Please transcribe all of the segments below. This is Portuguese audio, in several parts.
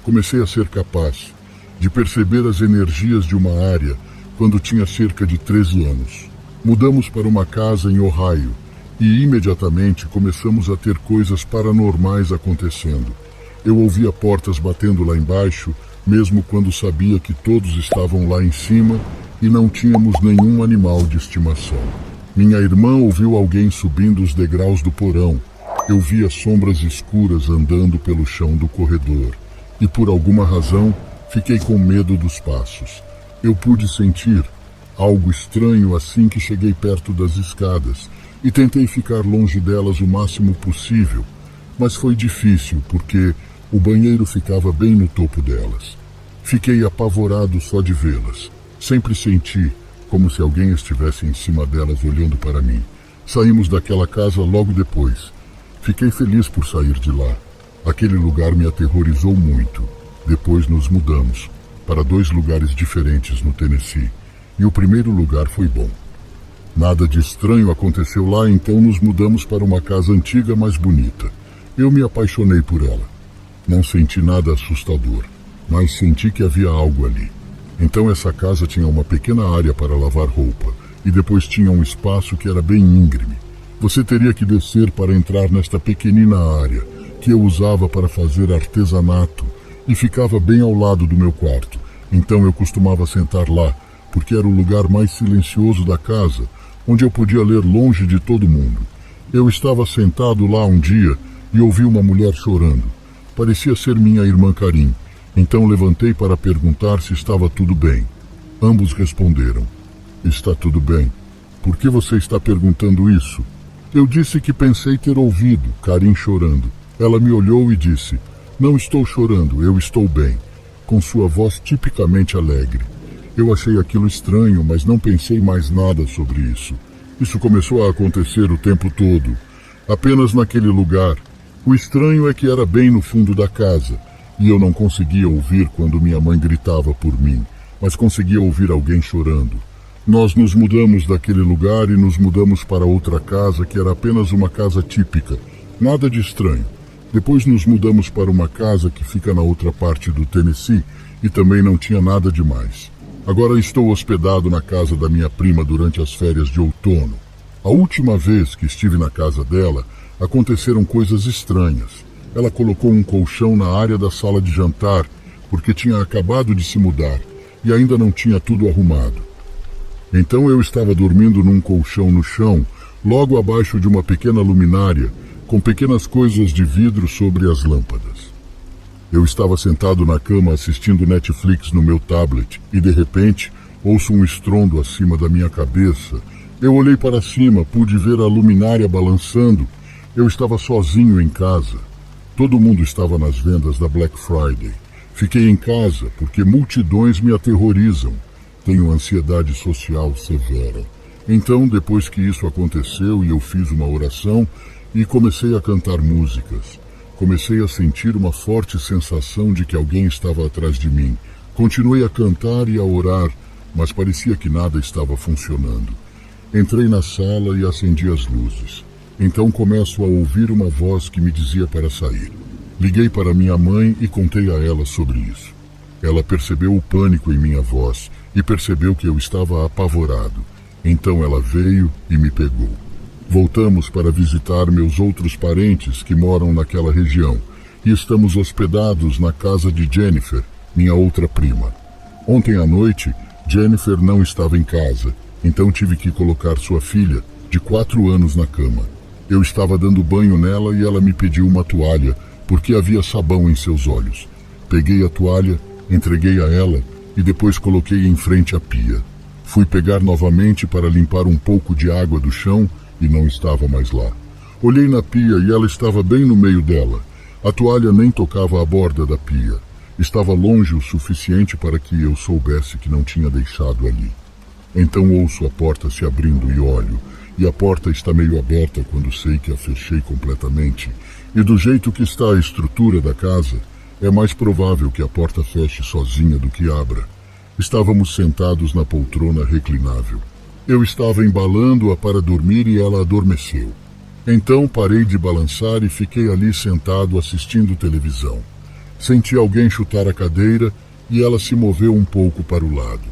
comecei a ser capaz de perceber as energias de uma área quando tinha cerca de 13 anos. Mudamos para uma casa em Ohio e imediatamente começamos a ter coisas paranormais acontecendo. Eu ouvia portas batendo lá embaixo, mesmo quando sabia que todos estavam lá em cima e não tínhamos nenhum animal de estimação. Minha irmã ouviu alguém subindo os degraus do porão. Eu via sombras escuras andando pelo chão do corredor e, por alguma razão, fiquei com medo dos passos. Eu pude sentir algo estranho assim que cheguei perto das escadas e tentei ficar longe delas o máximo possível, mas foi difícil porque o banheiro ficava bem no topo delas. Fiquei apavorado só de vê-las. Sempre senti como se alguém estivesse em cima delas olhando para mim. Saímos daquela casa logo depois. Fiquei feliz por sair de lá. Aquele lugar me aterrorizou muito. Depois nos mudamos para 2 lugares diferentes no Tennessee, e o primeiro lugar foi bom. Nada de estranho aconteceu lá, então nos mudamos para uma casa antiga, mais bonita. Eu me apaixonei por ela. Não senti nada assustador, mas senti que havia algo ali. Então essa casa tinha uma pequena área para lavar roupa, e depois tinha um espaço que era bem íngreme. Você teria que descer para entrar nesta pequenina área, que eu usava para fazer artesanato, e ficava bem ao lado do meu quarto. Então eu costumava sentar lá, porque era o lugar mais silencioso da casa, onde eu podia ler longe de todo mundo. Eu estava sentado lá um dia e ouvi uma mulher chorando. Parecia ser minha irmã Karin. Então levantei para perguntar se estava tudo bem. Ambos responderam: "Está tudo bem. Por que você está perguntando isso?" Eu disse que pensei ter ouvido Karin chorando. Ela me olhou e disse: "Não estou chorando, eu estou bem", com sua voz tipicamente alegre. Eu achei aquilo estranho, mas não pensei mais nada sobre isso. Isso começou a acontecer o tempo todo, apenas naquele lugar. O estranho é que era bem no fundo da casa, e eu não conseguia ouvir quando minha mãe gritava por mim, mas conseguia ouvir alguém chorando. Nós nos mudamos daquele lugar e nos mudamos para outra casa que era apenas uma casa típica, nada de estranho. Depois nos mudamos para uma casa que fica na outra parte do Tennessee e também não tinha nada demais. Agora estou hospedado na casa da minha prima durante as férias de outono. A última vez que estive na casa dela, aconteceram coisas estranhas. Ela colocou um colchão na área da sala de jantar porque tinha acabado de se mudar e ainda não tinha tudo arrumado. Então eu estava dormindo num colchão no chão, logo abaixo de uma pequena luminária, com pequenas coisas de vidro sobre as lâmpadas. Eu estava sentado na cama assistindo Netflix no meu tablet e, de repente, ouço um estrondo acima da minha cabeça. Eu olhei para cima, pude ver a luminária balançando. Eu estava sozinho em casa. Todo mundo estava nas vendas da Black Friday. Fiquei em casa porque multidões me aterrorizam. Tenho ansiedade social severa. Então, depois que isso aconteceu e eu fiz uma oração, e comecei a cantar músicas. Comecei a sentir uma forte sensação de que alguém estava atrás de mim. Continuei a cantar e a orar, mas parecia que nada estava funcionando. Entrei na sala e acendi as luzes. Então começo a ouvir uma voz que me dizia para sair. Liguei para minha mãe e contei a ela sobre isso. Ela percebeu o pânico em minha voz e percebeu que eu estava apavorado. Então ela veio e me pegou. Voltamos para visitar meus outros parentes que moram naquela região e estamos hospedados na casa de Jennifer, minha outra prima. Ontem à noite, Jennifer não estava em casa, então tive que colocar sua filha, de 4 anos, na cama. Eu estava dando banho nela e ela me pediu uma toalha, porque havia sabão em seus olhos. Peguei a toalha, entreguei a ela e depois coloquei em frente à pia. Fui pegar novamente para limpar um pouco de água do chão e não estava mais lá. Olhei na pia e ela estava bem no meio dela. A toalha nem tocava a borda da pia. Estava longe o suficiente para que eu soubesse que não tinha deixado ali. Então ouço a porta se abrindo e olho, e a porta está meio aberta quando sei que a fechei completamente. E do jeito que está a estrutura da casa, é mais provável que a porta feche sozinha do que abra. Estávamos sentados na poltrona reclinável. Eu estava embalando-a para dormir e ela adormeceu. Então parei de balançar e fiquei ali sentado assistindo televisão. Senti alguém chutar a cadeira e ela se moveu um pouco para o lado.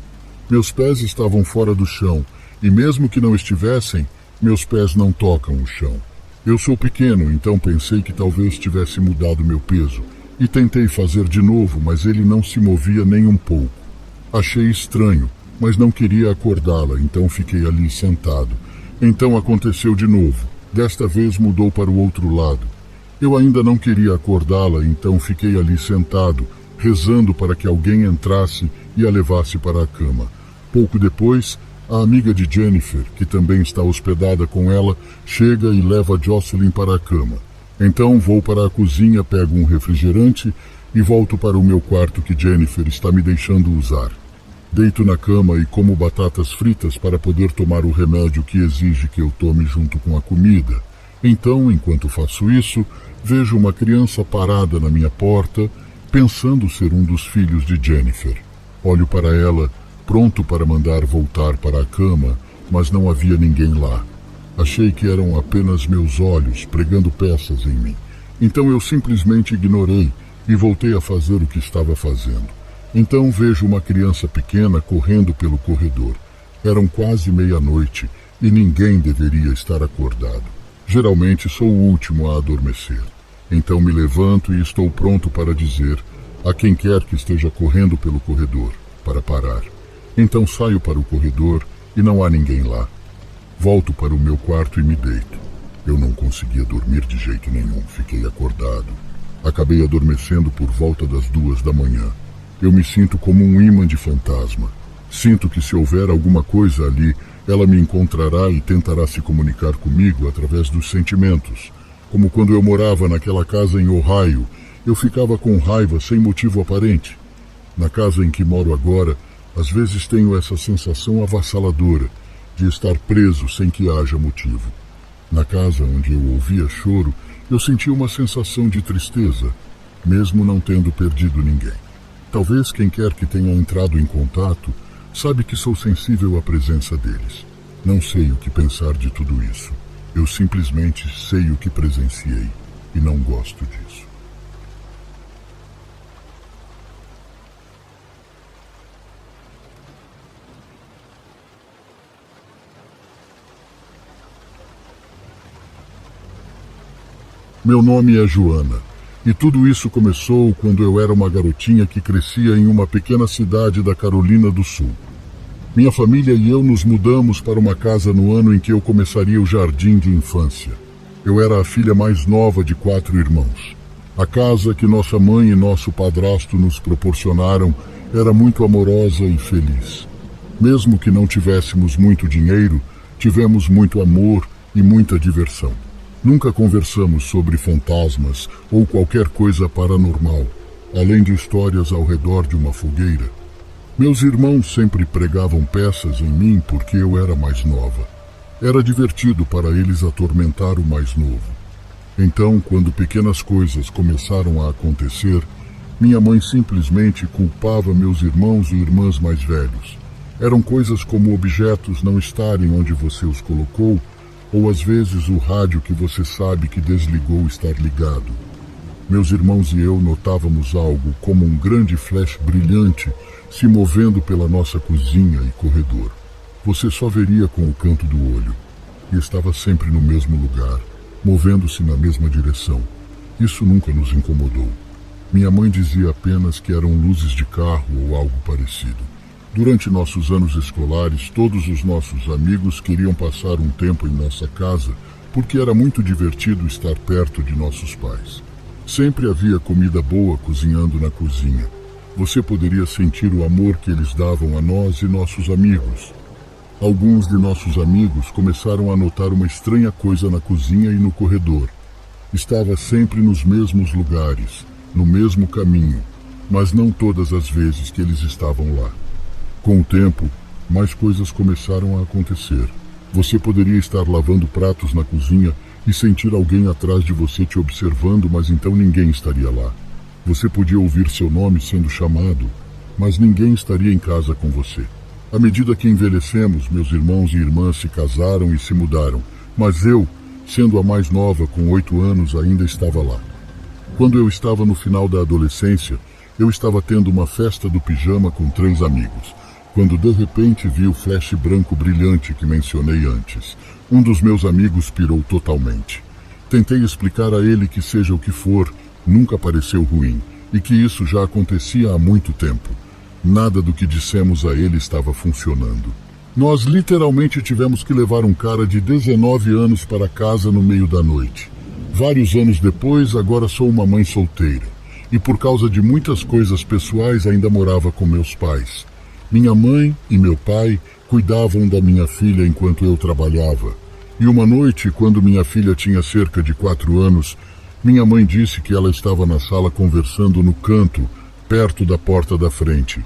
Meus pés estavam fora do chão e mesmo que não estivessem, meus pés não tocam o chão. Eu sou pequeno, então pensei que talvez tivesse mudado meu peso e tentei fazer de novo, mas ele não se movia nem um pouco. Achei estranho, mas não queria acordá-la, então fiquei ali sentado. Então aconteceu de novo. Desta vez mudou para o outro lado. Eu ainda não queria acordá-la, então fiquei ali sentado, rezando para que alguém entrasse e a levasse para a cama. Pouco depois, a amiga de Jennifer, que também está hospedada com ela, chega e leva Jocelyn para a cama. Então vou para a cozinha, pego um refrigerante e volto para o meu quarto que Jennifer está me deixando usar. Deito na cama e como batatas fritas para poder tomar o remédio que exige que eu tome junto com a comida. Então, enquanto faço isso, vejo uma criança parada na minha porta, pensando ser um dos filhos de Jennifer. Olho para ela, pronto para mandar voltar para a cama, mas não havia ninguém lá. Achei que eram apenas meus olhos pregando peças em mim. Então eu simplesmente ignorei e voltei a fazer o que estava fazendo. Então vejo uma criança pequena correndo pelo corredor. Eram quase meia-noite e ninguém deveria estar acordado. Geralmente sou o último a adormecer. Então me levanto e estou pronto para dizer a quem quer que esteja correndo pelo corredor, para parar. Então saio para o corredor e não há ninguém lá. Volto para o meu quarto e me deito. Eu não conseguia dormir de jeito nenhum, fiquei acordado. Acabei adormecendo por volta das 2 da manhã. Eu me sinto como um imã de fantasma. Sinto que se houver alguma coisa ali, ela me encontrará e tentará se comunicar comigo através dos sentimentos. Como quando eu morava naquela casa em Ohio, eu ficava com raiva sem motivo aparente. Na casa em que moro agora, às vezes tenho essa sensação avassaladora de estar preso sem que haja motivo. Na casa onde eu ouvia choro, eu sentia uma sensação de tristeza, mesmo não tendo perdido ninguém. Talvez quem quer que tenha entrado em contato sabe que sou sensível à presença deles. Não sei o que pensar de tudo isso. Eu simplesmente sei o que presenciei e não gosto disso. Meu nome é Joana. E tudo isso começou quando eu era uma garotinha que crescia em uma pequena cidade da Carolina do Sul. Minha família e eu nos mudamos para uma casa no ano em que eu começaria o jardim de infância. Eu era a filha mais nova de 4 irmãos. A casa que nossa mãe e nosso padrasto nos proporcionaram era muito amorosa e feliz. Mesmo que não tivéssemos muito dinheiro, tivemos muito amor e muita diversão. Nunca conversamos sobre fantasmas ou qualquer coisa paranormal, além de histórias ao redor de uma fogueira. Meus irmãos sempre pregavam peças em mim porque eu era mais nova. Era divertido para eles atormentar o mais novo. Então, quando pequenas coisas começaram a acontecer, minha mãe simplesmente culpava meus irmãos e irmãs mais velhos. Eram coisas como objetos não estarem onde você os colocou, ou às vezes o rádio que você sabe que desligou estar ligado. Meus irmãos e eu notávamos algo como um grande flash brilhante se movendo pela nossa cozinha e corredor. Você só veria com o canto do olho. E estava sempre no mesmo lugar, movendo-se na mesma direção. Isso nunca nos incomodou. Minha mãe dizia apenas que eram luzes de carro ou algo parecido. Durante nossos anos escolares, todos os nossos amigos queriam passar um tempo em nossa casa porque era muito divertido estar perto de nossos pais. Sempre havia comida boa cozinhando na cozinha. Você poderia sentir o amor que eles davam a nós e nossos amigos. Alguns de nossos amigos começaram a notar uma estranha coisa na cozinha e no corredor. Estava sempre nos mesmos lugares, no mesmo caminho, mas não todas as vezes que eles estavam lá. Com o tempo, mais coisas começaram a acontecer. Você poderia estar lavando pratos na cozinha e sentir alguém atrás de você te observando, mas então ninguém estaria lá. Você podia ouvir seu nome sendo chamado, mas ninguém estaria em casa com você. À medida que envelhecemos, meus irmãos e irmãs se casaram e se mudaram, mas eu, sendo a mais nova com 8 anos, ainda estava lá. Quando eu estava no final da adolescência, eu estava tendo uma festa do pijama com 3 amigos, quando de repente vi o flash branco brilhante que mencionei antes. Um dos meus amigos pirou totalmente. Tentei explicar a ele que seja o que for, nunca pareceu ruim, e que isso já acontecia há muito tempo. Nada do que dissemos a ele estava funcionando. Nós literalmente tivemos que levar um cara de 19 anos para casa no meio da noite. Vários anos depois, agora sou uma mãe solteira. E por causa de muitas coisas pessoais ainda morava com meus pais. Minha mãe e meu pai cuidavam da minha filha enquanto eu trabalhava. E uma noite, quando minha filha tinha cerca de 4 anos, minha mãe disse que ela estava na sala conversando no canto, perto da porta da frente.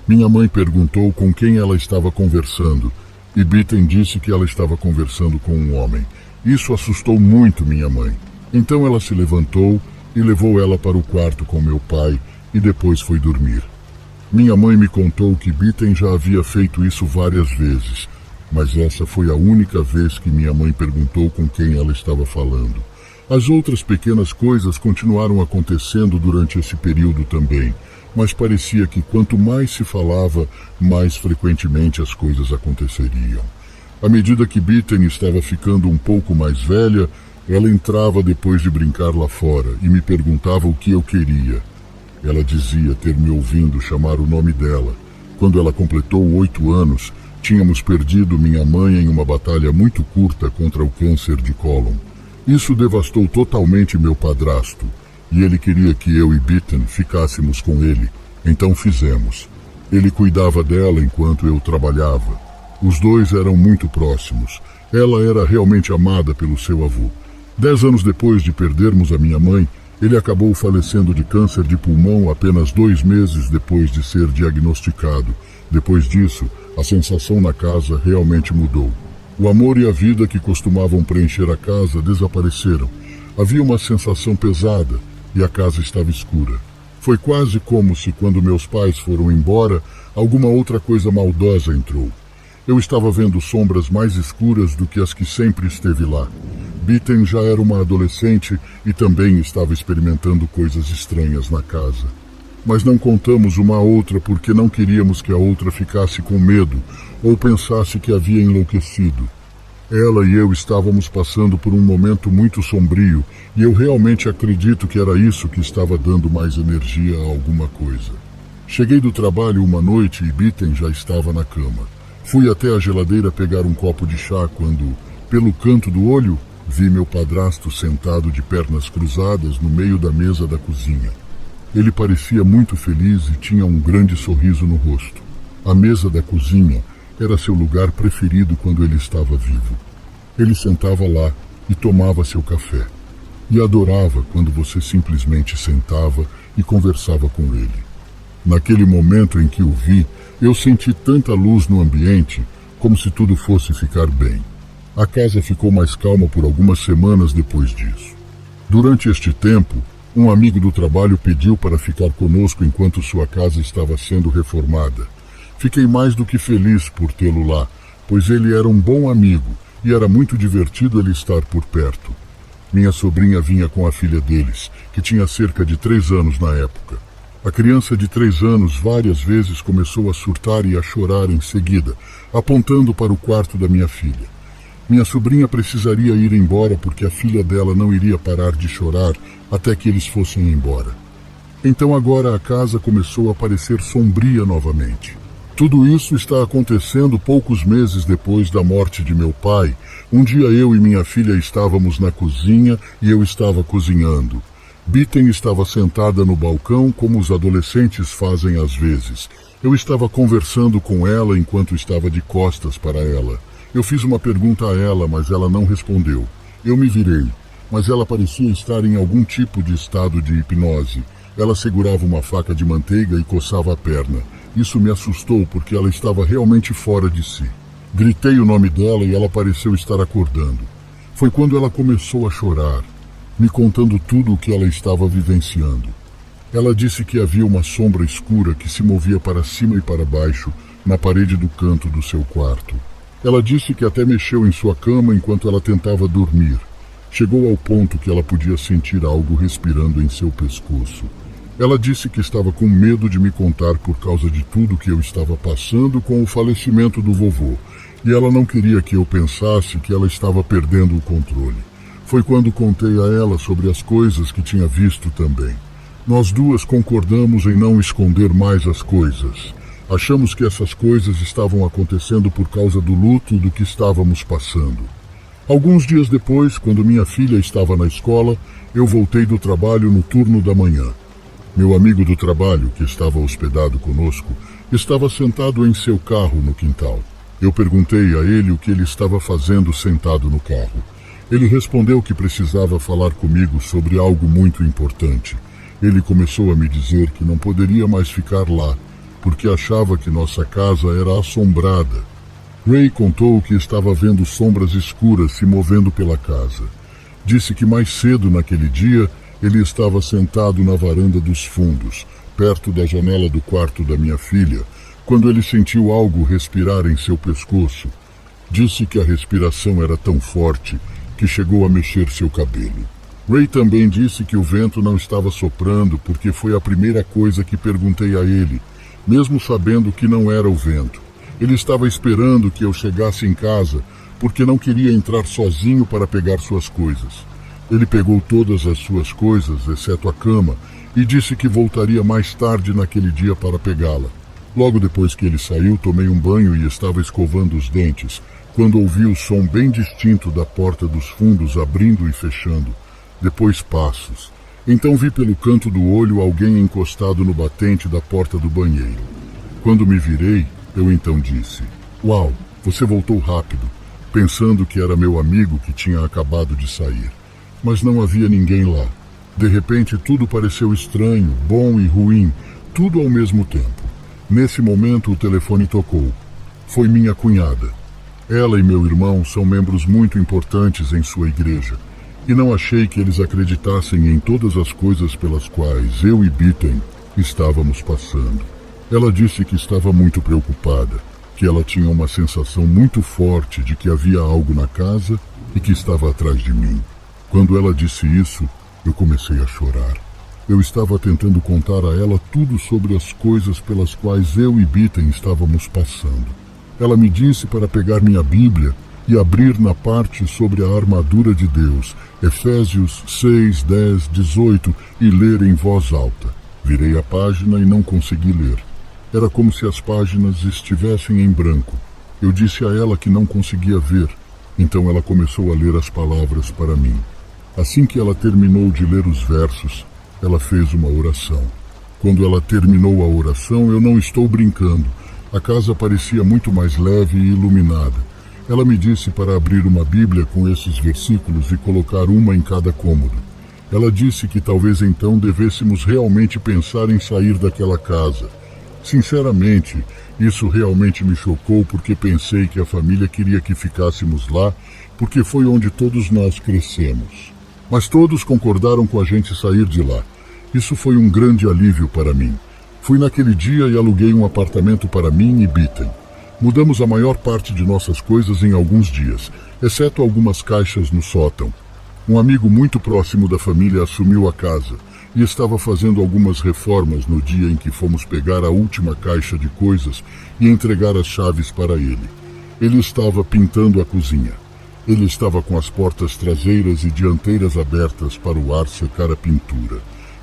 Minha mãe perguntou com quem ela estava conversando, e Bitten disse que ela estava conversando com um homem. Isso assustou muito minha mãe. Então ela se levantou e levou ela para o quarto com meu pai e depois foi dormir. Minha mãe me contou que Bitten já havia feito isso várias vezes, mas essa foi a única vez que minha mãe perguntou com quem ela estava falando. As outras pequenas coisas continuaram acontecendo durante esse período também, mas parecia que quanto mais se falava, mais frequentemente as coisas aconteceriam. À medida que Bitten estava ficando um pouco mais velha, ela entrava depois de brincar lá fora e me perguntava o que eu queria. Ela dizia ter me ouvindo chamar o nome dela. Quando ela completou 8 anos, tínhamos perdido minha mãe em uma batalha muito curta contra o câncer de cólon. Isso devastou totalmente meu padrasto, e ele queria que eu e Bitten ficássemos com ele. Então fizemos. Ele cuidava dela enquanto eu trabalhava. Os dois eram muito próximos. Ela era realmente amada pelo seu avô. 10 anos depois de perdermos a minha mãe, ele acabou falecendo de câncer de pulmão apenas 2 meses depois de ser diagnosticado. Depois disso, a sensação na casa realmente mudou. O amor e a vida que costumavam preencher a casa desapareceram. Havia uma sensação pesada e a casa estava escura. Foi quase como se, quando meus pais foram embora, alguma outra coisa maldosa entrou. Eu estava vendo sombras mais escuras do que as que sempre esteve lá. Bitten já era uma adolescente e também estava experimentando coisas estranhas na casa. Mas não contamos uma à outra porque não queríamos que a outra ficasse com medo ou pensasse que havia enlouquecido. Ela e eu estávamos passando por um momento muito sombrio e eu realmente acredito que era isso que estava dando mais energia a alguma coisa. Cheguei do trabalho uma noite e Bitten já estava na cama. Fui até a geladeira pegar um copo de chá quando, pelo canto do olho, vi meu padrasto sentado de pernas cruzadas no meio da mesa da cozinha. Ele parecia muito feliz e tinha um grande sorriso no rosto. A mesa da cozinha era seu lugar preferido quando ele estava vivo. Ele sentava lá e tomava seu café. E adorava quando você simplesmente sentava e conversava com ele. Naquele momento em que o vi, eu senti tanta luz no ambiente, como se tudo fosse ficar bem. A casa ficou mais calma por algumas semanas depois disso. Durante este tempo, um amigo do trabalho pediu para ficar conosco enquanto sua casa estava sendo reformada. Fiquei mais do que feliz por tê-lo lá, pois ele era um bom amigo e era muito divertido ele estar por perto. Minha sobrinha vinha com a filha deles, que tinha cerca de 3 anos na época. A criança de 3 anos várias vezes começou a surtar e a chorar em seguida, apontando para o quarto da minha filha. Minha sobrinha precisaria ir embora porque a filha dela não iria parar de chorar até que eles fossem embora. Então agora a casa começou a parecer sombria novamente. Tudo isso está acontecendo poucos meses depois da morte de meu pai. Um dia eu e minha filha estávamos na cozinha e eu estava cozinhando. Bitten estava sentada no balcão como os adolescentes fazem às vezes. Eu estava conversando com ela enquanto estava de costas para ela. Eu fiz uma pergunta a ela, mas ela não respondeu. Eu me virei, mas ela parecia estar em algum tipo de estado de hipnose. Ela segurava uma faca de manteiga e coçava a perna. Isso me assustou porque ela estava realmente fora de si. Gritei o nome dela e ela pareceu estar acordando. Foi quando ela começou a chorar, me contando tudo o que ela estava vivenciando. Ela disse que havia uma sombra escura que se movia para cima e para baixo na parede do canto do seu quarto. Ela disse que até mexeu em sua cama enquanto ela tentava dormir. Chegou ao ponto que ela podia sentir algo respirando em seu pescoço. Ela disse que estava com medo de me contar por causa de tudo que eu estava passando com o falecimento do vovô, e ela não queria que eu pensasse que ela estava perdendo o controle. Foi quando contei a ela sobre as coisas que tinha visto também. Nós duas concordamos em não esconder mais as coisas. Achamos que essas coisas estavam acontecendo por causa do luto do que estávamos passando. Alguns dias depois, quando minha filha estava na escola, eu voltei do trabalho no turno da manhã. Meu amigo do trabalho, que estava hospedado conosco, estava sentado em seu carro no quintal. Eu perguntei a ele o que ele estava fazendo sentado no carro. Ele respondeu que precisava falar comigo sobre algo muito importante. Ele começou a me dizer que não poderia mais ficar lá, porque achava que nossa casa era assombrada. Ray contou que estava vendo sombras escuras se movendo pela casa. Disse que mais cedo naquele dia ele estava sentado na varanda dos fundos, perto da janela do quarto da minha filha, quando ele sentiu algo respirar em seu pescoço. Disse que a respiração era tão forte que chegou a mexer seu cabelo. Ray também disse que o vento não estava soprando porque foi a primeira coisa que perguntei a ele, mesmo sabendo que não era o vento. Ele estava esperando que eu chegasse em casa porque não queria entrar sozinho para pegar suas coisas. Ele pegou todas as suas coisas, exceto a cama, e disse que voltaria mais tarde naquele dia para pegá-la. Logo depois que ele saiu, tomei um banho e estava escovando os dentes, quando ouvi o som bem distinto da porta dos fundos abrindo e fechando. Depois passos. Então vi pelo canto do olho alguém encostado no batente da porta do banheiro. Quando me virei, eu então disse: "Uau, você voltou rápido", pensando que era meu amigo que tinha acabado de sair. Mas não havia ninguém lá. De repente, tudo pareceu estranho, bom e ruim, tudo ao mesmo tempo. Nesse momento, o telefone tocou. Foi minha cunhada. Ela e meu irmão são membros muito importantes em sua igreja, e não achei que eles acreditassem em todas as coisas pelas quais eu e Bitten estávamos passando. Ela disse que estava muito preocupada, que ela tinha uma sensação muito forte de que havia algo na casa e que estava atrás de mim. Quando ela disse isso, eu comecei a chorar. Eu estava tentando contar a ela tudo sobre as coisas pelas quais eu e Bitten estávamos passando. Ela me disse para pegar minha Bíblia e abrir na parte sobre a armadura de Deus, Efésios 6, 10, 18, e ler em voz alta. Virei a página e não consegui ler. Era como se as páginas estivessem em branco. Eu disse a ela que não conseguia ver, então ela começou a ler as palavras para mim. Assim que ela terminou de ler os versos, ela fez uma oração. Quando ela terminou a oração, eu não estou brincando. A casa parecia muito mais leve e iluminada. Ela me disse para abrir uma Bíblia com esses versículos e colocar uma em cada cômodo. Ela disse que talvez então devêssemos realmente pensar em sair daquela casa. Sinceramente, isso realmente me chocou porque pensei que a família queria que ficássemos lá porque foi onde todos nós crescemos. Mas todos concordaram com a gente sair de lá. Isso foi um grande alívio para mim. Fui naquele dia e aluguei um apartamento para mim e Bitten. Mudamos a maior parte de nossas coisas em alguns dias, exceto algumas caixas no sótão. Um amigo muito próximo da família assumiu a casa e estava fazendo algumas reformas no dia em que fomos pegar a última caixa de coisas e entregar as chaves para ele. Ele estava pintando a cozinha. Ele estava com as portas traseiras e dianteiras abertas para o ar secar a pintura.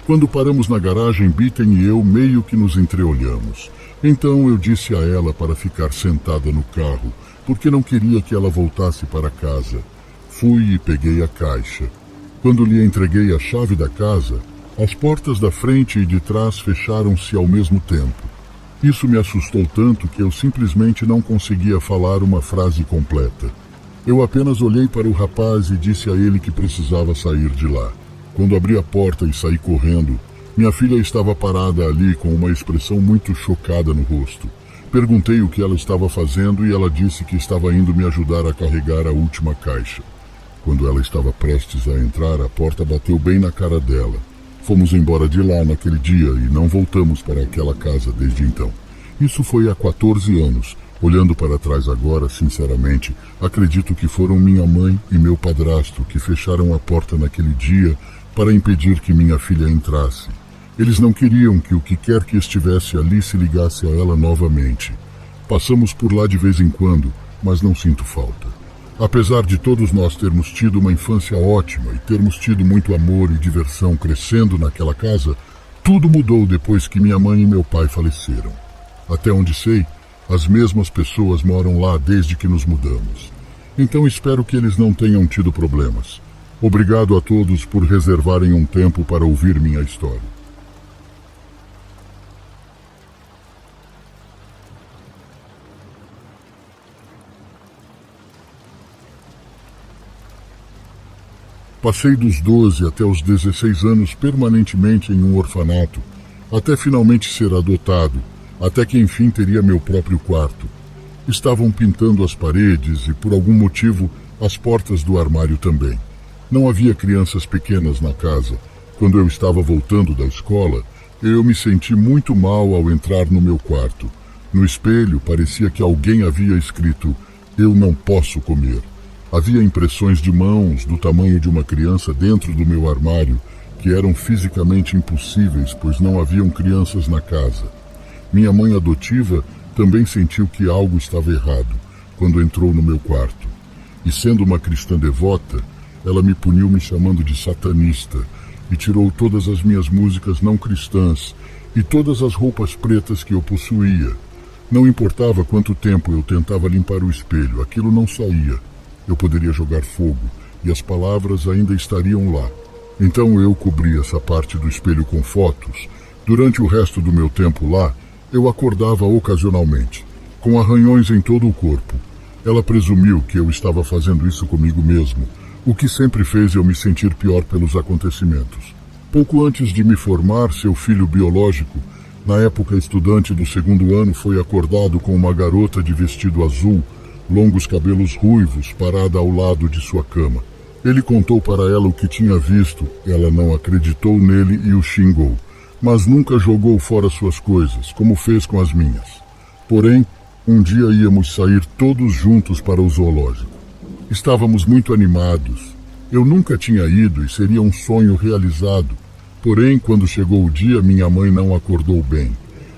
Quando paramos na garagem, Bitten e eu meio que nos entreolhamos. Então eu disse a ela para ficar sentada no carro, porque não queria que ela voltasse para casa. Fui e peguei a caixa. Quando lhe entreguei a chave da casa, as portas da frente e de trás fecharam-se ao mesmo tempo. Isso me assustou tanto que eu simplesmente não conseguia falar uma frase completa. Eu apenas olhei para o rapaz e disse a ele que precisava sair de lá. Quando abri a porta e saí correndo, minha filha estava parada ali com uma expressão muito chocada no rosto. Perguntei o que ela estava fazendo e ela disse que estava indo me ajudar a carregar a última caixa. Quando ela estava prestes a entrar, a porta bateu bem na cara dela. Fomos embora de lá naquele dia e não voltamos para aquela casa desde então. Isso foi há 14 anos, Olhando para trás agora, sinceramente, acredito que foram minha mãe e meu padrasto que fecharam a porta naquele dia para impedir que minha filha entrasse. Eles não queriam que o que quer que estivesse ali se ligasse a ela novamente. Passamos por lá de vez em quando, mas não sinto falta. Apesar de todos nós termos tido uma infância ótima e termos tido muito amor e diversão crescendo naquela casa, tudo mudou depois que minha mãe e meu pai faleceram. Até onde sei, as mesmas pessoas moram lá desde que nos mudamos. Então espero que eles não tenham tido problemas. Obrigado a todos por reservarem um tempo para ouvir minha história. Passei dos 12 até os 16 anos permanentemente em um orfanato, até finalmente ser adotado, até que enfim teria meu próprio quarto. Estavam pintando as paredes e, por algum motivo, as portas do armário também. Não havia crianças pequenas na casa. Quando eu estava voltando da escola, eu me senti muito mal ao entrar no meu quarto. No espelho, parecia que alguém havia escrito: "Eu não posso comer". Havia impressões de mãos do tamanho de uma criança dentro do meu armário, que eram fisicamente impossíveis, pois não haviam crianças na casa. Minha mãe adotiva também sentiu que algo estava errado quando entrou no meu quarto. E sendo uma cristã devota, ela me puniu me chamando de satanista e tirou todas as minhas músicas não cristãs e todas as roupas pretas que eu possuía. Não importava quanto tempo eu tentava limpar o espelho, aquilo não saía. Eu poderia jogar fogo e as palavras ainda estariam lá. Então eu cobri essa parte do espelho com fotos. Durante o resto do meu tempo lá, eu acordava ocasionalmente, com arranhões em todo o corpo. Ela presumiu que eu estava fazendo isso comigo mesmo, o que sempre fez eu me sentir pior pelos acontecimentos. Pouco antes de me formar, seu filho biológico, na época estudante do 2º ano, foi acordado com uma garota de vestido azul, longos cabelos ruivos, parada ao lado de sua cama. Ele contou para ela o que tinha visto, ela não acreditou nele e o xingou, mas nunca jogou fora suas coisas, como fez com as minhas. Porém, um dia íamos sair todos juntos para o zoológico. Estávamos muito animados. Eu nunca tinha ido e seria um sonho realizado. Porém, quando chegou o dia, minha mãe não acordou bem.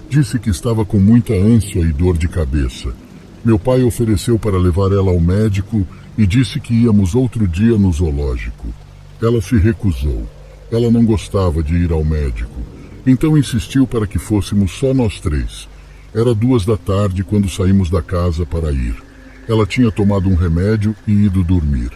Disse que estava com muita ânsia e dor de cabeça. Meu pai ofereceu para levar ela ao médico e disse que íamos outro dia no zoológico. Ela se recusou. Ela não gostava de ir ao médico. Então insistiu para que fôssemos só nós 3. Era 2 da tarde quando saímos da casa para ir. Ela tinha tomado um remédio e ido dormir.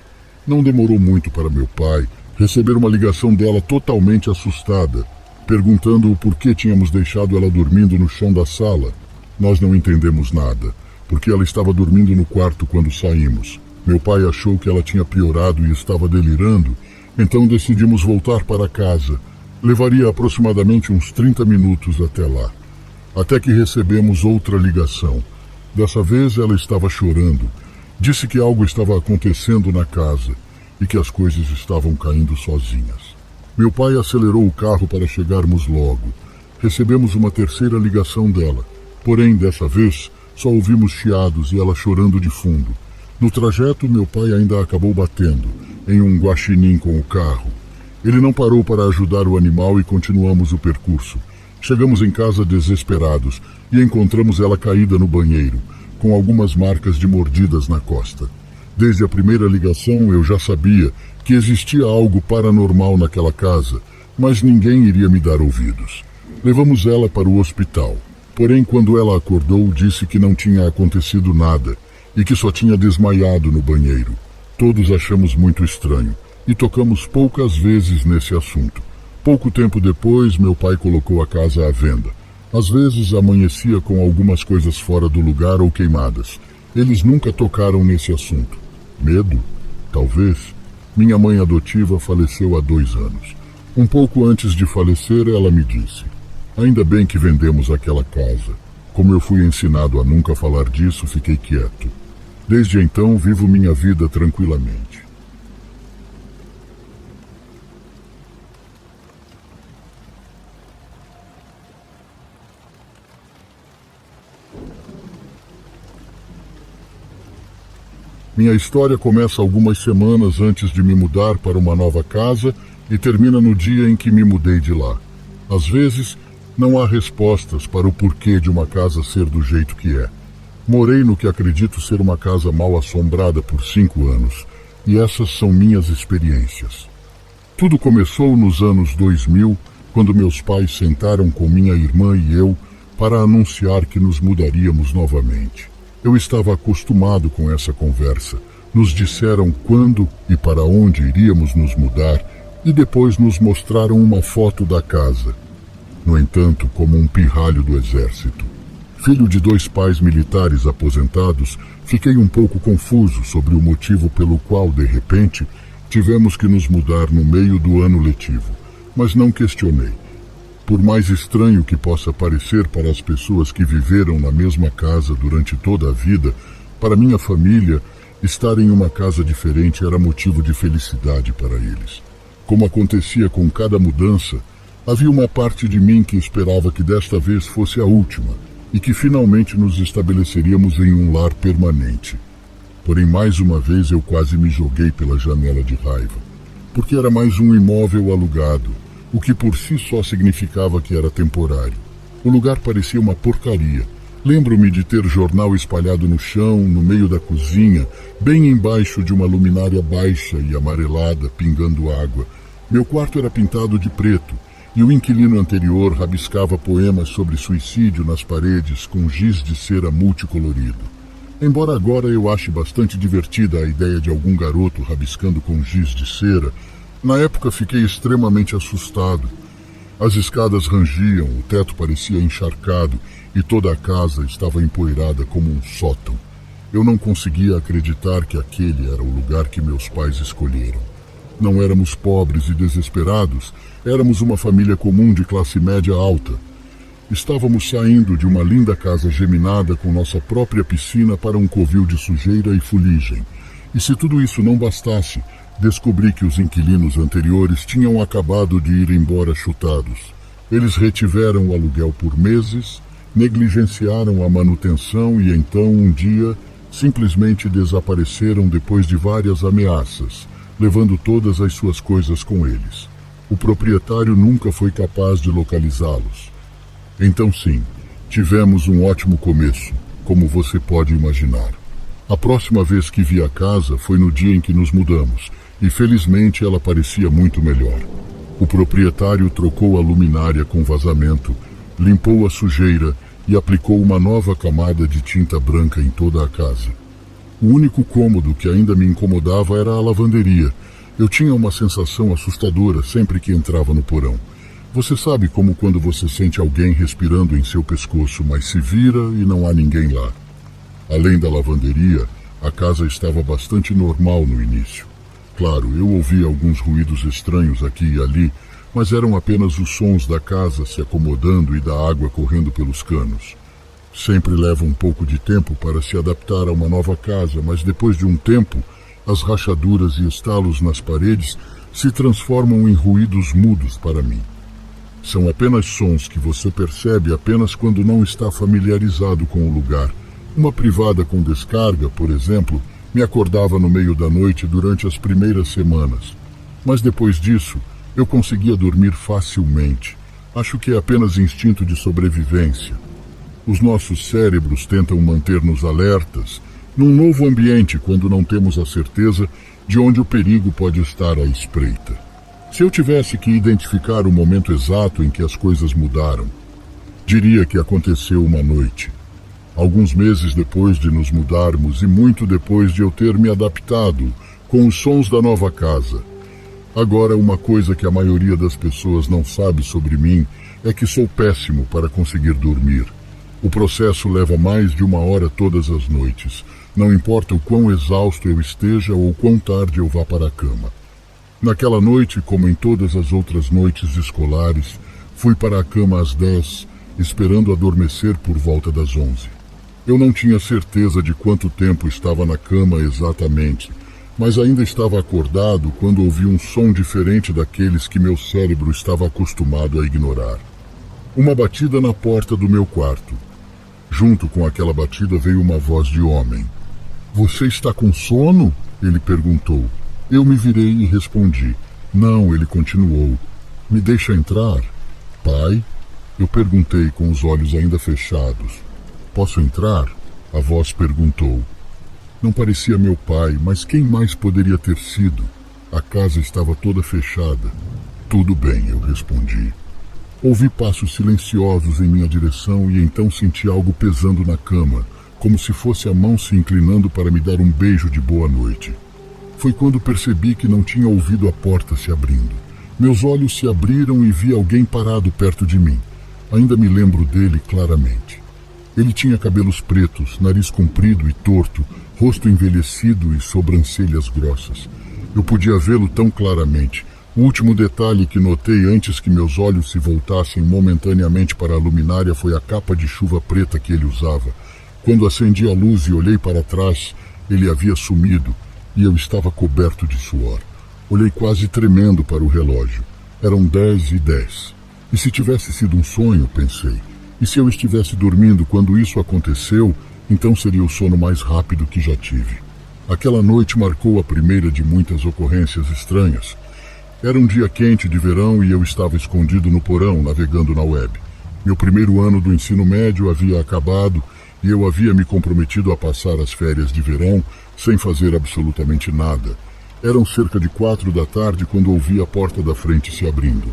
Não demorou muito para meu pai receber uma ligação dela totalmente assustada, perguntando o porquê tínhamos deixado ela dormindo no chão da sala. Nós não entendemos nada, porque ela estava dormindo no quarto quando saímos. Meu pai achou que ela tinha piorado e estava delirando, então decidimos voltar para casa. Levaria aproximadamente uns 30 minutos até lá. Até que recebemos outra ligação. Dessa vez ela estava chorando. Disse que algo estava acontecendo na casa e que as coisas estavam caindo sozinhas. Meu pai acelerou o carro para chegarmos logo. Recebemos uma terceira ligação dela. Porém, dessa vez, só ouvimos chiados e ela chorando de fundo. No trajeto, meu pai ainda acabou batendo em um guaxinim com o carro. Ele não parou para ajudar o animal e continuamos o percurso. Chegamos em casa desesperados e encontramos ela caída no banheiro, com algumas marcas de mordidas na costa. Desde a primeira ligação eu já sabia que existia algo paranormal naquela casa, mas ninguém iria me dar ouvidos. Levamos ela para o hospital. Porém, quando ela acordou, disse que não tinha acontecido nada e que só tinha desmaiado no banheiro. Todos achamos muito estranho e tocamos poucas vezes nesse assunto. Pouco tempo depois, meu pai colocou a casa à venda. Às vezes amanhecia com algumas coisas fora do lugar ou queimadas. Eles nunca tocaram nesse assunto. Medo? Talvez. Minha mãe adotiva faleceu há 2 anos. Um pouco antes de falecer, ela me disse: "Ainda bem que vendemos aquela casa. Como eu fui ensinado a nunca falar disso, fiquei quieto. Desde então, vivo minha vida tranquilamente." Minha história começa algumas semanas antes de me mudar para uma nova casa e termina no dia em que me mudei de lá. Às vezes, não há respostas para o porquê de uma casa ser do jeito que é. Morei no que acredito ser uma casa mal assombrada por 5 anos, e essas são minhas experiências. Tudo começou nos anos 2000, quando meus pais sentaram com minha irmã e eu para anunciar que nos mudaríamos novamente. Eu estava acostumado com essa conversa. Nos disseram quando e para onde iríamos nos mudar e depois nos mostraram uma foto da casa. No entanto, como um pirralho do exército. Filho de 2 pais militares aposentados, fiquei um pouco confuso sobre o motivo pelo qual, de repente, tivemos que nos mudar no meio do ano letivo, mas não questionei. Por mais estranho que possa parecer para as pessoas que viveram na mesma casa durante toda a vida, para minha família, estar em uma casa diferente era motivo de felicidade para eles. Como acontecia com cada mudança, havia uma parte de mim que esperava que desta vez fosse a última e que finalmente nos estabeleceríamos em um lar permanente. Porém, mais uma vez eu quase me joguei pela janela de raiva, porque era mais um imóvel alugado, o que por si só significava que era temporário. O lugar parecia uma porcaria. Lembro-me de ter jornal espalhado no chão, no meio da cozinha, bem embaixo de uma luminária baixa e amarelada, pingando água. Meu quarto era pintado de preto, e o inquilino anterior rabiscava poemas sobre suicídio nas paredes com giz de cera multicolorido. Embora agora eu ache bastante divertida a ideia de algum garoto rabiscando com giz de cera, na época fiquei extremamente assustado. As escadas rangiam, o teto parecia encharcado e toda a casa estava empoeirada como um sótão. Eu não conseguia acreditar que aquele era o lugar que meus pais escolheram. Não éramos pobres e desesperados, éramos uma família comum de classe média alta. Estávamos saindo de uma linda casa geminada com nossa própria piscina para um covil de sujeira e fuligem. E se tudo isso não bastasse, descobri que os inquilinos anteriores tinham acabado de ir embora chutados. Eles retiveram o aluguel por meses, negligenciaram a manutenção e então, um dia, simplesmente desapareceram depois de várias ameaças, levando todas as suas coisas com eles. O proprietário nunca foi capaz de localizá-los. Então sim, tivemos um ótimo começo, como você pode imaginar. A próxima vez que vi a casa foi no dia em que nos mudamos, e felizmente ela parecia muito melhor. O proprietário trocou a luminária com vazamento, limpou a sujeira e aplicou uma nova camada de tinta branca em toda a casa. O único cômodo que ainda me incomodava era a lavanderia. Eu tinha uma sensação assustadora sempre que entrava no porão. Você sabe como quando você sente alguém respirando em seu pescoço, mas se vira e não há ninguém lá. Além da lavanderia, a casa estava bastante normal no início. Claro, eu ouvia alguns ruídos estranhos aqui e ali, mas eram apenas os sons da casa se acomodando e da água correndo pelos canos. Sempre leva um pouco de tempo para se adaptar a uma nova casa, mas depois de um tempo, as rachaduras e estalos nas paredes se transformam em ruídos mudos para mim. São apenas sons que você percebe apenas quando não está familiarizado com o lugar. Uma privada com descarga, por exemplo, me acordava no meio da noite durante as primeiras semanas. Mas depois disso, eu conseguia dormir facilmente. Acho que é apenas instinto de sobrevivência. Os nossos cérebros tentam manter-nos alertas num novo ambiente quando não temos a certeza de onde o perigo pode estar à espreita. Se eu tivesse que identificar o momento exato em que as coisas mudaram, diria que aconteceu uma noite. Alguns meses depois de nos mudarmos e muito depois de eu ter me adaptado com os sons da nova casa. Agora, uma coisa que a maioria das pessoas não sabe sobre mim é que sou péssimo para conseguir dormir. O processo leva mais de 1 hora todas as noites, não importa o quão exausto eu esteja ou quão tarde eu vá para a cama. Naquela noite, como em todas as outras noites escolares, fui para a cama às 10, esperando adormecer por volta das 11. Eu não tinha certeza de quanto tempo estava na cama exatamente, mas ainda estava acordado quando ouvi um som diferente daqueles que meu cérebro estava acostumado a ignorar. Uma batida na porta do meu quarto. Junto com aquela batida veio uma voz de homem. Você está com sono? Ele perguntou. Eu me virei e respondi. Não, ele continuou. Me deixa entrar? Pai? Eu perguntei com os olhos ainda fechados. Posso entrar? A voz perguntou. Não parecia meu pai, mas quem mais poderia ter sido? A casa estava toda fechada. Tudo bem, eu respondi. Ouvi passos silenciosos em minha direção e então senti algo pesando na cama, como se fosse a mão se inclinando para me dar um beijo de boa noite. Foi quando percebi que não tinha ouvido a porta se abrindo. Meus olhos se abriram e vi alguém parado perto de mim. Ainda me lembro dele claramente. Ele tinha cabelos pretos, nariz comprido e torto, rosto envelhecido e sobrancelhas grossas. Eu podia vê-lo tão claramente. O último detalhe que notei antes que meus olhos se voltassem momentaneamente para a luminária foi a capa de chuva preta que ele usava. Quando acendi a luz e olhei para trás, ele havia sumido e eu estava coberto de suor. Olhei quase tremendo para o relógio. Eram 10h10. E se tivesse sido um sonho, pensei. E se eu estivesse dormindo quando isso aconteceu, então seria o sono mais rápido que já tive. Aquela noite marcou a primeira de muitas ocorrências estranhas. Era um dia quente de verão e eu estava escondido no porão, navegando na web. Meu primeiro ano do ensino médio havia acabado e eu havia me comprometido a passar as férias de verão sem fazer absolutamente nada. Eram cerca de 4 da tarde quando ouvi a porta da frente se abrindo.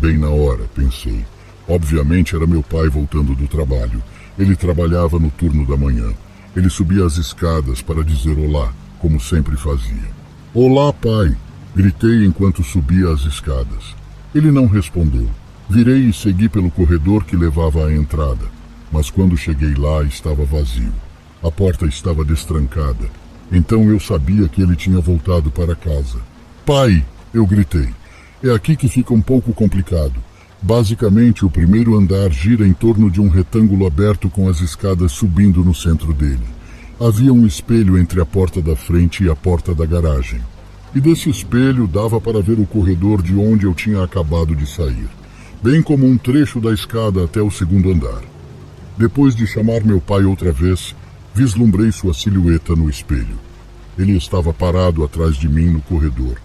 Bem na hora, pensei. Obviamente era meu pai voltando do trabalho. Ele trabalhava no turno da manhã. Ele subia as escadas para dizer olá, como sempre fazia. Olá, pai! Gritei enquanto subia as escadas. Ele não respondeu. Virei e segui pelo corredor que levava à entrada. Mas quando cheguei lá, estava vazio. A porta estava destrancada. Então eu sabia que ele tinha voltado para casa. Pai! Eu gritei. É aqui que fica um pouco complicado. Basicamente, o primeiro andar gira em torno de um retângulo aberto com as escadas subindo no centro dele. Havia um espelho entre a porta da frente e a porta da garagem. E desse espelho dava para ver o corredor de onde eu tinha acabado de sair, bem como um trecho da escada até o segundo andar. Depois de chamar meu pai outra vez, vislumbrei sua silhueta no espelho. Ele estava parado atrás de mim no corredor.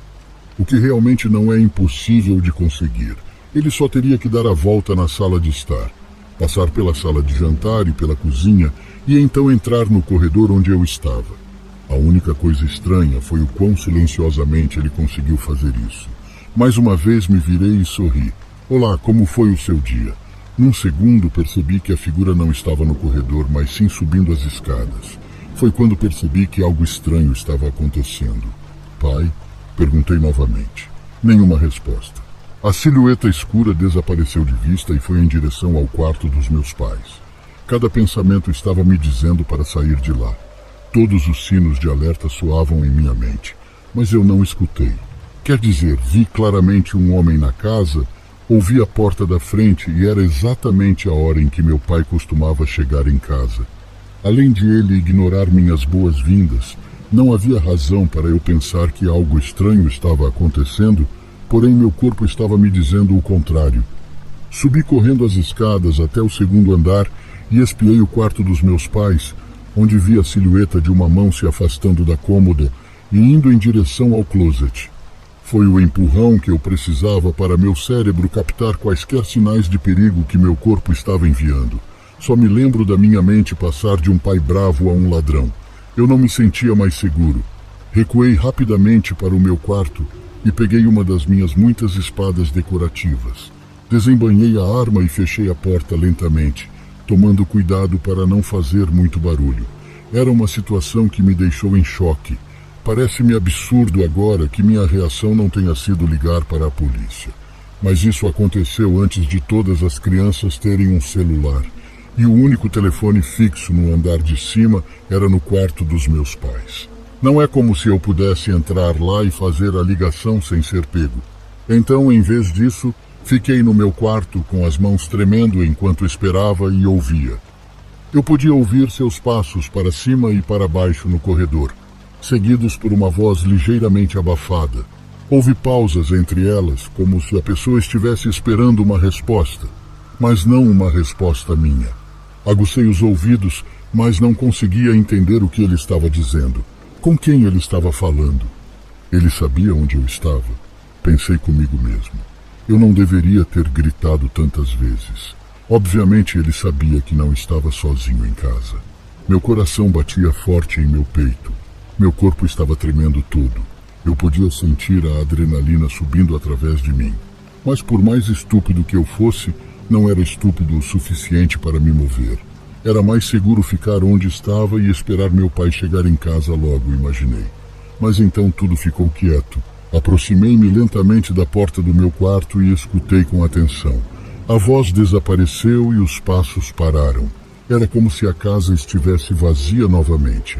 O que realmente não é impossível de conseguir. Ele só teria que dar a volta na sala de estar, passar pela sala de jantar e pela cozinha e então entrar no corredor onde eu estava. A única coisa estranha foi o quão silenciosamente ele conseguiu fazer isso. Mais uma vez me virei e sorri. Olá, como foi o seu dia? Num segundo percebi que a figura não estava no corredor, mas sim subindo as escadas. Foi quando percebi que algo estranho estava acontecendo. Pai? Perguntei novamente. Nenhuma resposta. A silhueta escura desapareceu de vista e foi em direção ao quarto dos meus pais. Cada pensamento estava me dizendo para sair de lá. Todos os sinos de alerta soavam em minha mente, mas eu não escutei. Quer dizer, vi claramente um homem na casa, ouvi a porta da frente e era exatamente a hora em que meu pai costumava chegar em casa. Além de ele ignorar minhas boas-vindas, não havia razão para eu pensar que algo estranho estava acontecendo, porém meu corpo estava me dizendo o contrário. Subi correndo as escadas até o segundo andar e espiei o quarto dos meus pais, onde vi a silhueta de uma mão se afastando da cômoda e indo em direção ao closet. Foi o empurrão que eu precisava para meu cérebro captar quaisquer sinais de perigo que meu corpo estava enviando. Só me lembro da minha mente passar de um pai bravo a um ladrão. Eu não me sentia mais seguro. Recuei rapidamente para o meu quarto e peguei uma das minhas muitas espadas decorativas. Desembainhei a arma e fechei a porta lentamente, tomando cuidado para não fazer muito barulho. Era uma situação que me deixou em choque. Parece-me absurdo agora que minha reação não tenha sido ligar para a polícia. Mas isso aconteceu antes de todas as crianças terem um celular. E o único telefone fixo no andar de cima era no quarto dos meus pais. Não é como se eu pudesse entrar lá e fazer a ligação sem ser pego. Então, em vez disso, fiquei no meu quarto com as mãos tremendo enquanto esperava e ouvia. Eu podia ouvir seus passos para cima e para baixo no corredor, seguidos por uma voz ligeiramente abafada. Houve pausas entre elas, como se a pessoa estivesse esperando uma resposta, mas não uma resposta minha. Agucei os ouvidos mas não conseguia entender o que ele estava dizendo. Com quem ele estava falando? Ele sabia onde eu estava? Pensei comigo mesmo. Eu não deveria ter gritado tantas vezes. Obviamente ele sabia que não estava sozinho em casa. Meu coração batia forte em meu peito. Meu corpo estava tremendo todo. Eu podia sentir a adrenalina subindo através de mim. Mas por mais estúpido que eu fosse, não era estúpido o suficiente para me mover. Era mais seguro ficar onde estava e esperar meu pai chegar em casa logo, imaginei. Mas então tudo ficou quieto. Aproximei-me lentamente da porta do meu quarto e escutei com atenção. A voz desapareceu e os passos pararam. Era como se a casa estivesse vazia novamente.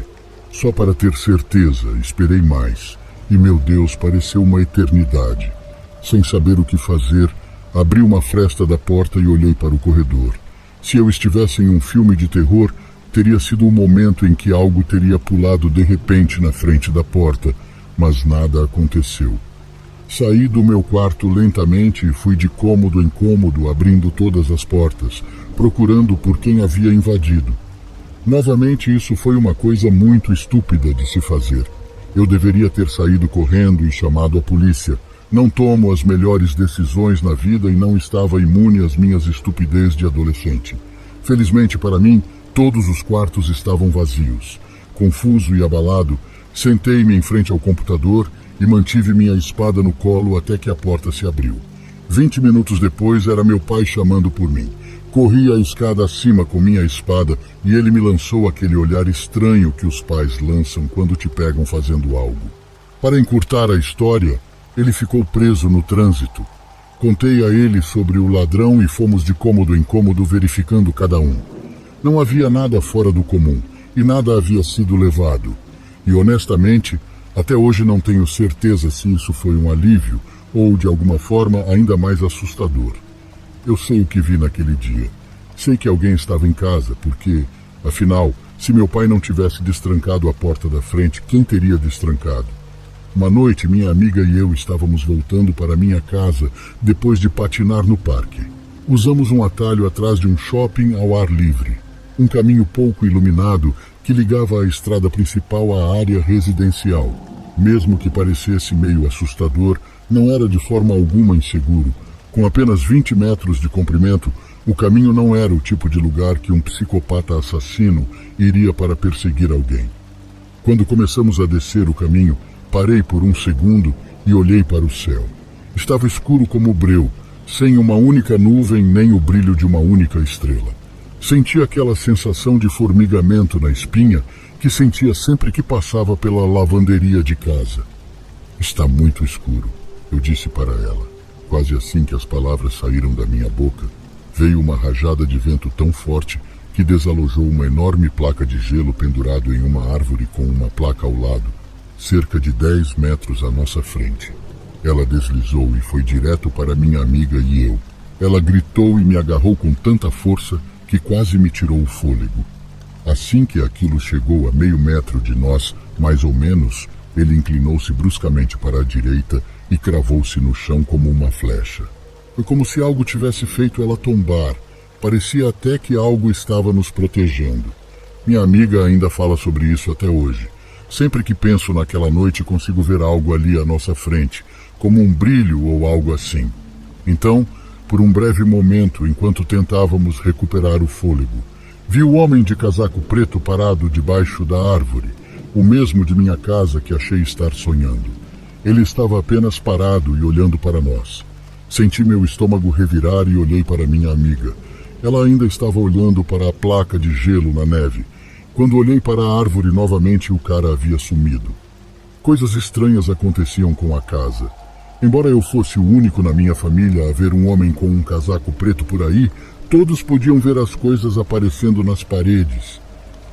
Só para ter certeza, esperei mais. E meu Deus, pareceu uma eternidade. Sem saber o que fazer, abri uma fresta da porta e olhei para o corredor. Se eu estivesse em um filme de terror, teria sido o momento em que algo teria pulado de repente na frente da porta, mas nada aconteceu. Saí do meu quarto lentamente e fui de cômodo em cômodo, abrindo todas as portas, procurando por quem havia invadido. Novamente, isso foi uma coisa muito estúpida de se fazer. Eu deveria ter saído correndo e chamado a polícia. Não tomo as melhores decisões na vida e não estava imune às minhas estupidez de adolescente. Felizmente para mim, todos os quartos estavam vazios. Confuso e abalado, sentei-me em frente ao computador e mantive minha espada no colo até que a porta se abriu. 20 minutos depois, era meu pai chamando por mim. Corri a escada acima com minha espada e ele me lançou aquele olhar estranho que os pais lançam quando te pegam fazendo algo. Para encurtar a história, ele ficou preso no trânsito. Contei a ele sobre o ladrão e fomos de cômodo em cômodo verificando cada um. Não havia nada fora do comum e nada havia sido levado. E honestamente, até hoje não tenho certeza se isso foi um alívio ou, de alguma forma, ainda mais assustador. Eu sei o que vi naquele dia. Sei que alguém estava em casa, porque, afinal, se meu pai não tivesse destrancado a porta da frente, quem teria destrancado? Uma noite, minha amiga e eu estávamos voltando para minha casa depois de patinar no parque. Usamos um atalho atrás de um shopping ao ar livre. Um caminho pouco iluminado que ligava a estrada principal à área residencial. Mesmo que parecesse meio assustador, não era de forma alguma inseguro. Com apenas 20 metros de comprimento, o caminho não era o tipo de lugar que um psicopata assassino iria para perseguir alguém. Quando começamos a descer o caminho, parei por um segundo e olhei para o céu. Estava escuro como breu, sem uma única nuvem nem o brilho de uma única estrela. Senti aquela sensação de formigamento na espinha que sentia sempre que passava pela lavanderia de casa. Está muito escuro, eu disse para ela. Quase assim que as palavras saíram da minha boca, veio uma rajada de vento tão forte que desalojou uma enorme placa de gelo pendurado em uma árvore com uma placa ao lado, cerca de 10 metros à nossa frente. Ela deslizou e foi direto para minha amiga e eu. Ela gritou e me agarrou com tanta força que quase me tirou o fôlego. Assim que aquilo chegou a meio metro de nós, mais ou menos, ele inclinou-se bruscamente para a direita e cravou-se no chão como uma flecha. Foi como se algo tivesse feito ela tombar. Parecia até que algo estava nos protegendo. Minha amiga ainda fala sobre isso até hoje. Sempre que penso naquela noite, consigo ver algo ali à nossa frente, como um brilho ou algo assim. Então, por um breve momento, enquanto tentávamos recuperar o fôlego, vi o homem de casaco preto parado debaixo da árvore, o mesmo de minha casa que achei estar sonhando. Ele estava apenas parado e olhando para nós. Senti meu estômago revirar e olhei para minha amiga. Ela ainda estava olhando para a placa de gelo na neve. Quando olhei para a árvore novamente, o cara havia sumido. Coisas estranhas aconteciam com a casa. Embora eu fosse o único na minha família a ver um homem com um casaco preto por aí, todos podiam ver as coisas aparecendo nas paredes.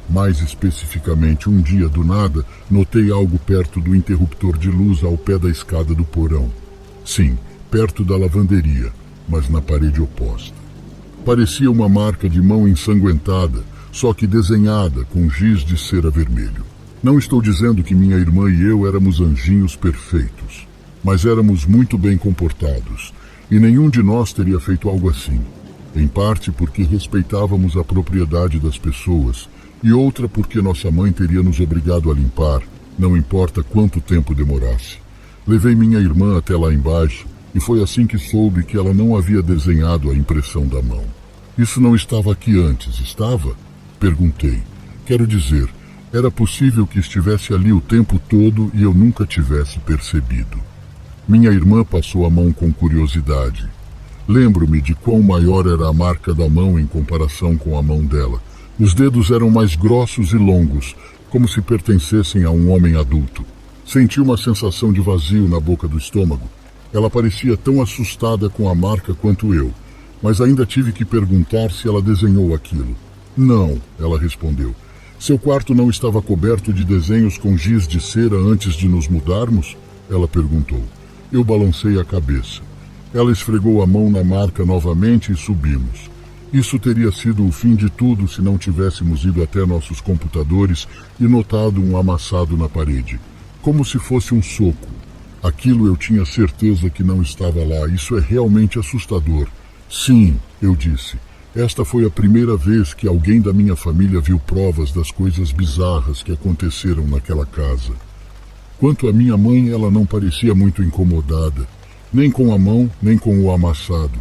Mais especificamente, um dia, do nada, notei algo perto do interruptor de luz ao pé da escada do porão. Sim, perto da lavanderia, mas na parede oposta. Parecia uma marca de mão ensanguentada, só que desenhada com giz de cera vermelho. Não estou dizendo que minha irmã e eu éramos anjinhos perfeitos, mas éramos muito bem comportados, e nenhum de nós teria feito algo assim. Em parte porque respeitávamos a propriedade das pessoas, e outra porque nossa mãe teria nos obrigado a limpar, não importa quanto tempo demorasse. Levei minha irmã até lá embaixo e foi assim que soube que ela não havia desenhado a impressão da mão. Isso não estava aqui antes, estava? Perguntei. Quero dizer, era possível que estivesse ali o tempo todo e eu nunca tivesse percebido. Minha irmã passou a mão com curiosidade. Lembro-me de quão maior era a marca da mão em comparação com a mão dela. Os dedos eram mais grossos e longos, como se pertencessem a um homem adulto. Senti uma sensação de vazio na boca do estômago. Ela parecia tão assustada com a marca quanto eu, mas ainda tive que perguntar se ela desenhou aquilo. Não, ela respondeu. Seu quarto não estava coberto de desenhos com giz de cera antes de nos mudarmos? Ela perguntou. Eu balancei a cabeça. Ela esfregou a mão na marca novamente e subimos. Isso teria sido o fim de tudo se não tivéssemos ido até nossos computadores e notado um amassado na parede. Como se fosse um soco. Aquilo eu tinha certeza que não estava lá. Isso é realmente assustador. Sim, eu disse. Esta foi a primeira vez que alguém da minha família viu provas das coisas bizarras que aconteceram naquela casa. Quanto à minha mãe, ela não parecia muito incomodada, nem com a mão, nem com o amassado.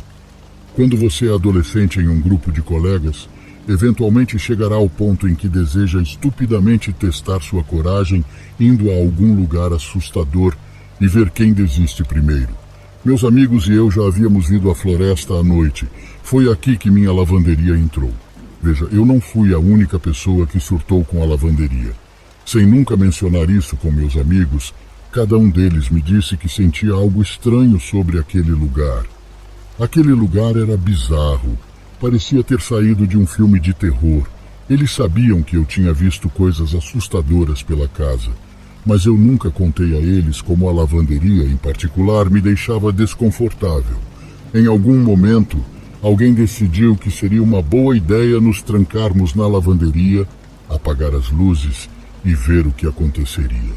Quando você é adolescente em um grupo de colegas, eventualmente chegará ao ponto em que deseja estupidamente testar sua coragem indo a algum lugar assustador e ver quem desiste primeiro. Meus amigos e eu já havíamos ido à floresta à noite. Foi aqui que minha lavanderia entrou. Veja, eu não fui a única pessoa que surtou com a lavanderia. Sem nunca mencionar isso com meus amigos, cada um deles me disse que sentia algo estranho sobre aquele lugar. Aquele lugar era bizarro. Parecia ter saído de um filme de terror. Eles sabiam que eu tinha visto coisas assustadoras pela casa, mas eu nunca contei a eles como a lavanderia, em particular, me deixava desconfortável. Em algum momento, alguém decidiu que seria uma boa ideia nos trancarmos na lavanderia, apagar as luzes e ver o que aconteceria.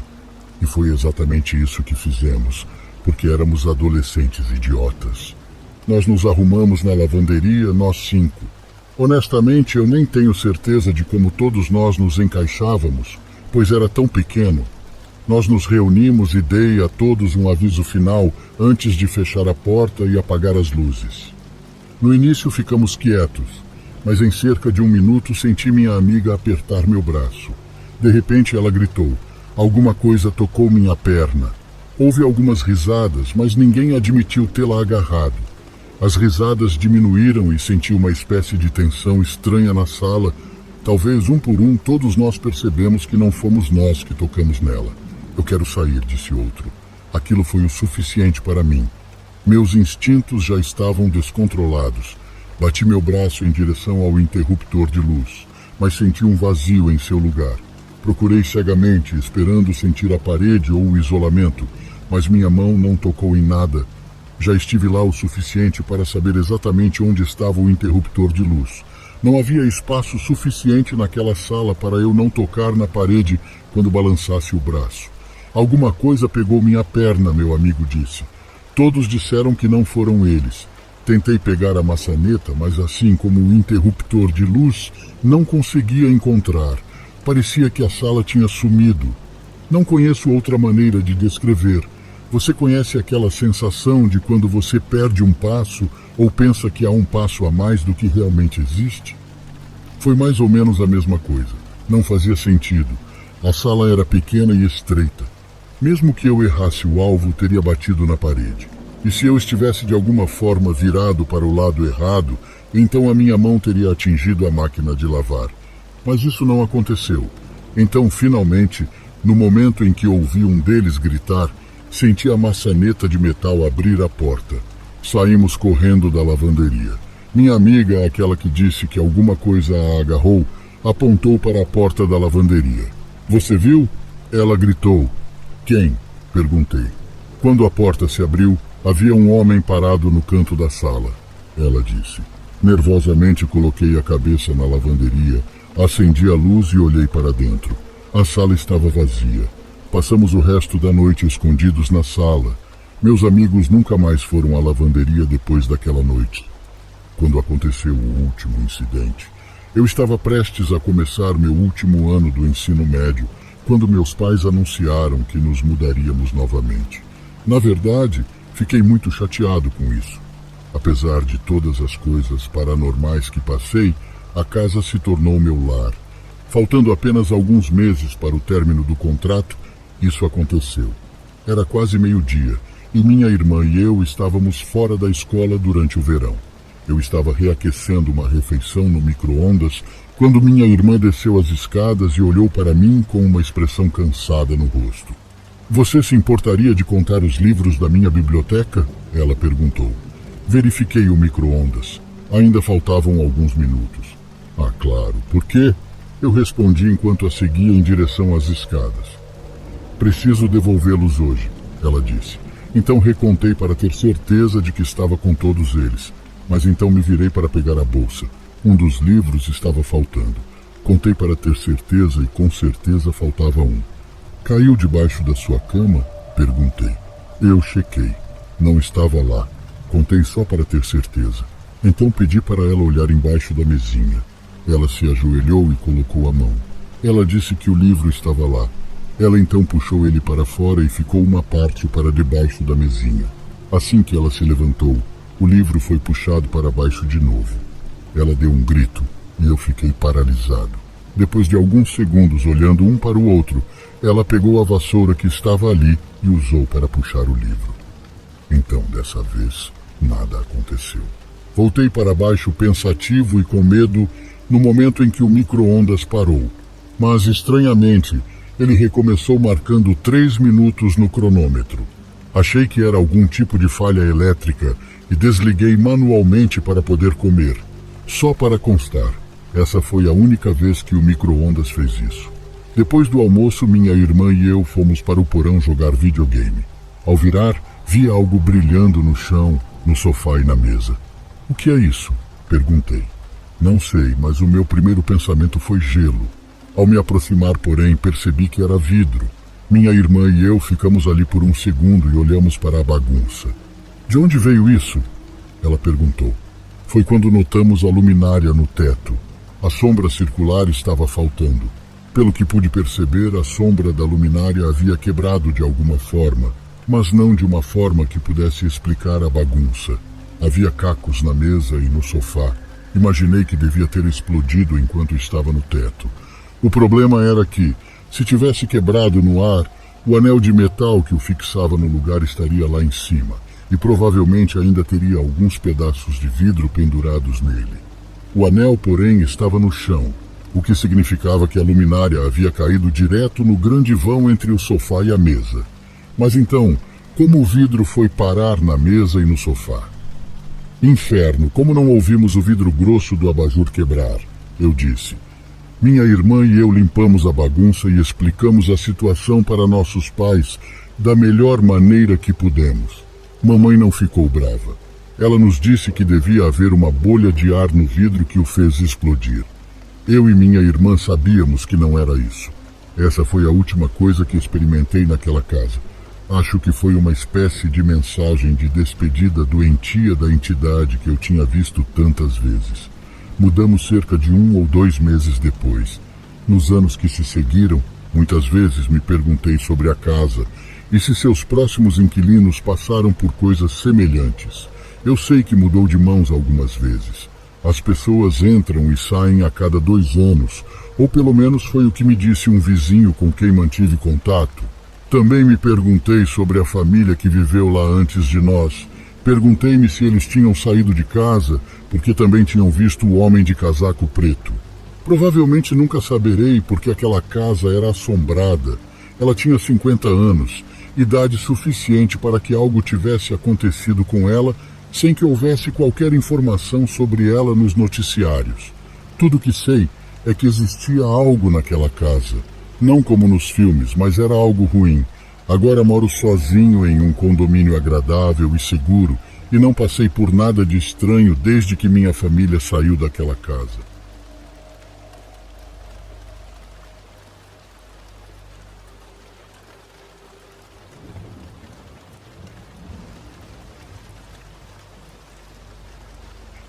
E foi exatamente isso que fizemos, porque éramos adolescentes idiotas. Nós nos arrumamos na lavanderia, nós 5. Honestamente, eu nem tenho certeza de como todos nós nos encaixávamos, pois era tão pequeno. Nós nos reunimos e dei a todos um aviso final antes de fechar a porta e apagar as luzes. No início ficamos quietos, mas em cerca de 1 minuto senti minha amiga apertar meu braço. De repente ela gritou. Alguma coisa tocou minha perna. Houve algumas risadas, mas ninguém admitiu tê-la agarrado. As risadas diminuíram e senti uma espécie de tensão estranha na sala. Talvez um por um todos nós percebemos que não fomos nós que tocamos nela. Eu quero sair, disse outro. Aquilo foi o suficiente para mim. Meus instintos já estavam descontrolados. Bati meu braço em direção ao interruptor de luz, mas senti um vazio em seu lugar. Procurei cegamente, esperando sentir a parede ou o isolamento, mas minha mão não tocou em nada. Já estive lá o suficiente para saber exatamente onde estava o interruptor de luz. Não havia espaço suficiente naquela sala para eu não tocar na parede quando balançasse o braço. Alguma coisa pegou minha perna, meu amigo disse. Todos disseram que não foram eles. Tentei pegar a maçaneta, mas assim como o interruptor de luz, não conseguia encontrar. Parecia que a sala tinha sumido. Não conheço outra maneira de descrever. Você conhece aquela sensação de quando você perde um passo ou pensa que há um passo a mais do que realmente existe? Foi mais ou menos a mesma coisa. Não fazia sentido. A sala era pequena e estreita. Mesmo que eu errasse o alvo, teria batido na parede. E se eu estivesse de alguma forma virado para o lado errado, então a minha mão teria atingido a máquina de lavar. Mas isso não aconteceu. Então, finalmente, no momento em que ouvi um deles gritar, senti a maçaneta de metal abrir a porta. Saímos correndo da lavanderia. Minha amiga, aquela que disse que alguma coisa a agarrou, apontou para a porta da lavanderia. Você viu? Ela gritou. Quem? Perguntei. Quando a porta se abriu, havia um homem parado no canto da sala. Ela disse. Nervosamente coloquei a cabeça na lavanderia, acendi a luz e olhei para dentro. A sala estava vazia. Passamos o resto da noite escondidos na sala. Meus amigos nunca mais foram à lavanderia depois daquela noite. Quando aconteceu o último incidente, Eu estava prestes a começar meu último ano do ensino médio, quando meus pais anunciaram que nos mudaríamos novamente. Na verdade, fiquei muito chateado com isso. Apesar de todas as coisas paranormais que passei, a casa se tornou meu lar. Faltando apenas alguns meses para o término do contrato, isso aconteceu. Era quase meio-dia e minha irmã e eu estávamos fora da escola durante o verão. Eu estava reaquecendo uma refeição no micro-ondas quando minha irmã desceu as escadas e olhou para mim com uma expressão cansada no rosto. Você se importaria de contar os livros da minha biblioteca? Ela perguntou. Verifiquei o micro-ondas. Ainda faltavam alguns minutos. Ah, claro. Por quê? Eu respondi enquanto a seguia em direção às escadas. Preciso devolvê-los hoje, ela disse. Então recontei para ter certeza de que estava com todos eles. Mas então me virei para pegar a bolsa. Um dos livros estava faltando. Contei para ter certeza e com certeza faltava um. Caiu debaixo da sua cama? Perguntei. Eu chequei. Não estava lá. Contei só para ter certeza. Então pedi para ela olhar embaixo da mesinha. Ela se ajoelhou e colocou a mão. Ela disse que o livro estava lá. Ela então puxou ele para fora e ficou uma parte para debaixo da mesinha. Assim que ela se levantou, o livro foi puxado para baixo de novo. Ela deu um grito e eu fiquei paralisado. Depois de alguns segundos olhando um para o outro, ela pegou a vassoura que estava ali e usou para puxar o livro. Então, dessa vez, nada aconteceu. Voltei para baixo pensativo e com medo no momento em que o micro-ondas parou. Mas, estranhamente, ele recomeçou marcando 3 minutos no cronômetro. Achei que era algum tipo de falha elétrica e desliguei manualmente para poder comer. Só para constar, essa foi a única vez que o micro-ondas fez isso. Depois do almoço, minha irmã e eu fomos para o porão jogar videogame. Ao virar, vi algo brilhando no chão, no sofá e na mesa. O que é isso? Perguntei. Não sei, mas o meu primeiro pensamento foi gelo. Ao me aproximar, porém, percebi que era vidro. Minha irmã e eu ficamos ali por um segundo e olhamos para a bagunça. De onde veio isso? Ela perguntou. Foi quando notamos a luminária no teto. A sombra circular estava faltando. Pelo que pude perceber, a sombra da luminária havia quebrado de alguma forma, mas não de uma forma que pudesse explicar a bagunça. Havia cacos na mesa e no sofá. Imaginei que devia ter explodido enquanto estava no teto. O problema era que, se tivesse quebrado no ar, o anel de metal que o fixava no lugar estaria lá em cima, e provavelmente ainda teria alguns pedaços de vidro pendurados nele. O anel, porém, estava no chão, o que significava que a luminária havia caído direto no grande vão entre o sofá e a mesa. Mas então, como o vidro foi parar na mesa e no sofá? Inferno, como não ouvimos o vidro grosso do abajur quebrar? Eu disse. Minha irmã e eu limpamos a bagunça e explicamos a situação para nossos pais da melhor maneira que pudemos. Mamãe não ficou brava. Ela nos disse que devia haver uma bolha de ar no vidro que o fez explodir. Eu e minha irmã sabíamos que não era isso. Essa foi a última coisa que experimentei naquela casa. Acho que foi uma espécie de mensagem de despedida doentia da entidade que eu tinha visto tantas vezes. Mudamos cerca de 1 ou 2 meses depois. Nos anos que se seguiram, muitas vezes me perguntei sobre a casa e se seus próximos inquilinos passaram por coisas semelhantes. Eu sei que mudou de mãos algumas vezes. As pessoas entram e saem a cada 2 anos, ou pelo menos foi o que me disse um vizinho com quem mantive contato. Também me perguntei sobre a família que viveu lá antes de nós. Perguntei-me se eles tinham saído de casa, porque também tinham visto o homem de casaco preto. Provavelmente nunca saberei porque aquela casa era assombrada. Ela tinha 50 anos, idade suficiente para que algo tivesse acontecido com ela sem que houvesse qualquer informação sobre ela nos noticiários. Tudo que sei é que existia algo naquela casa. Não como nos filmes, mas era algo ruim. Agora moro sozinho em um condomínio agradável e seguro e não passei por nada de estranho desde que minha família saiu daquela casa.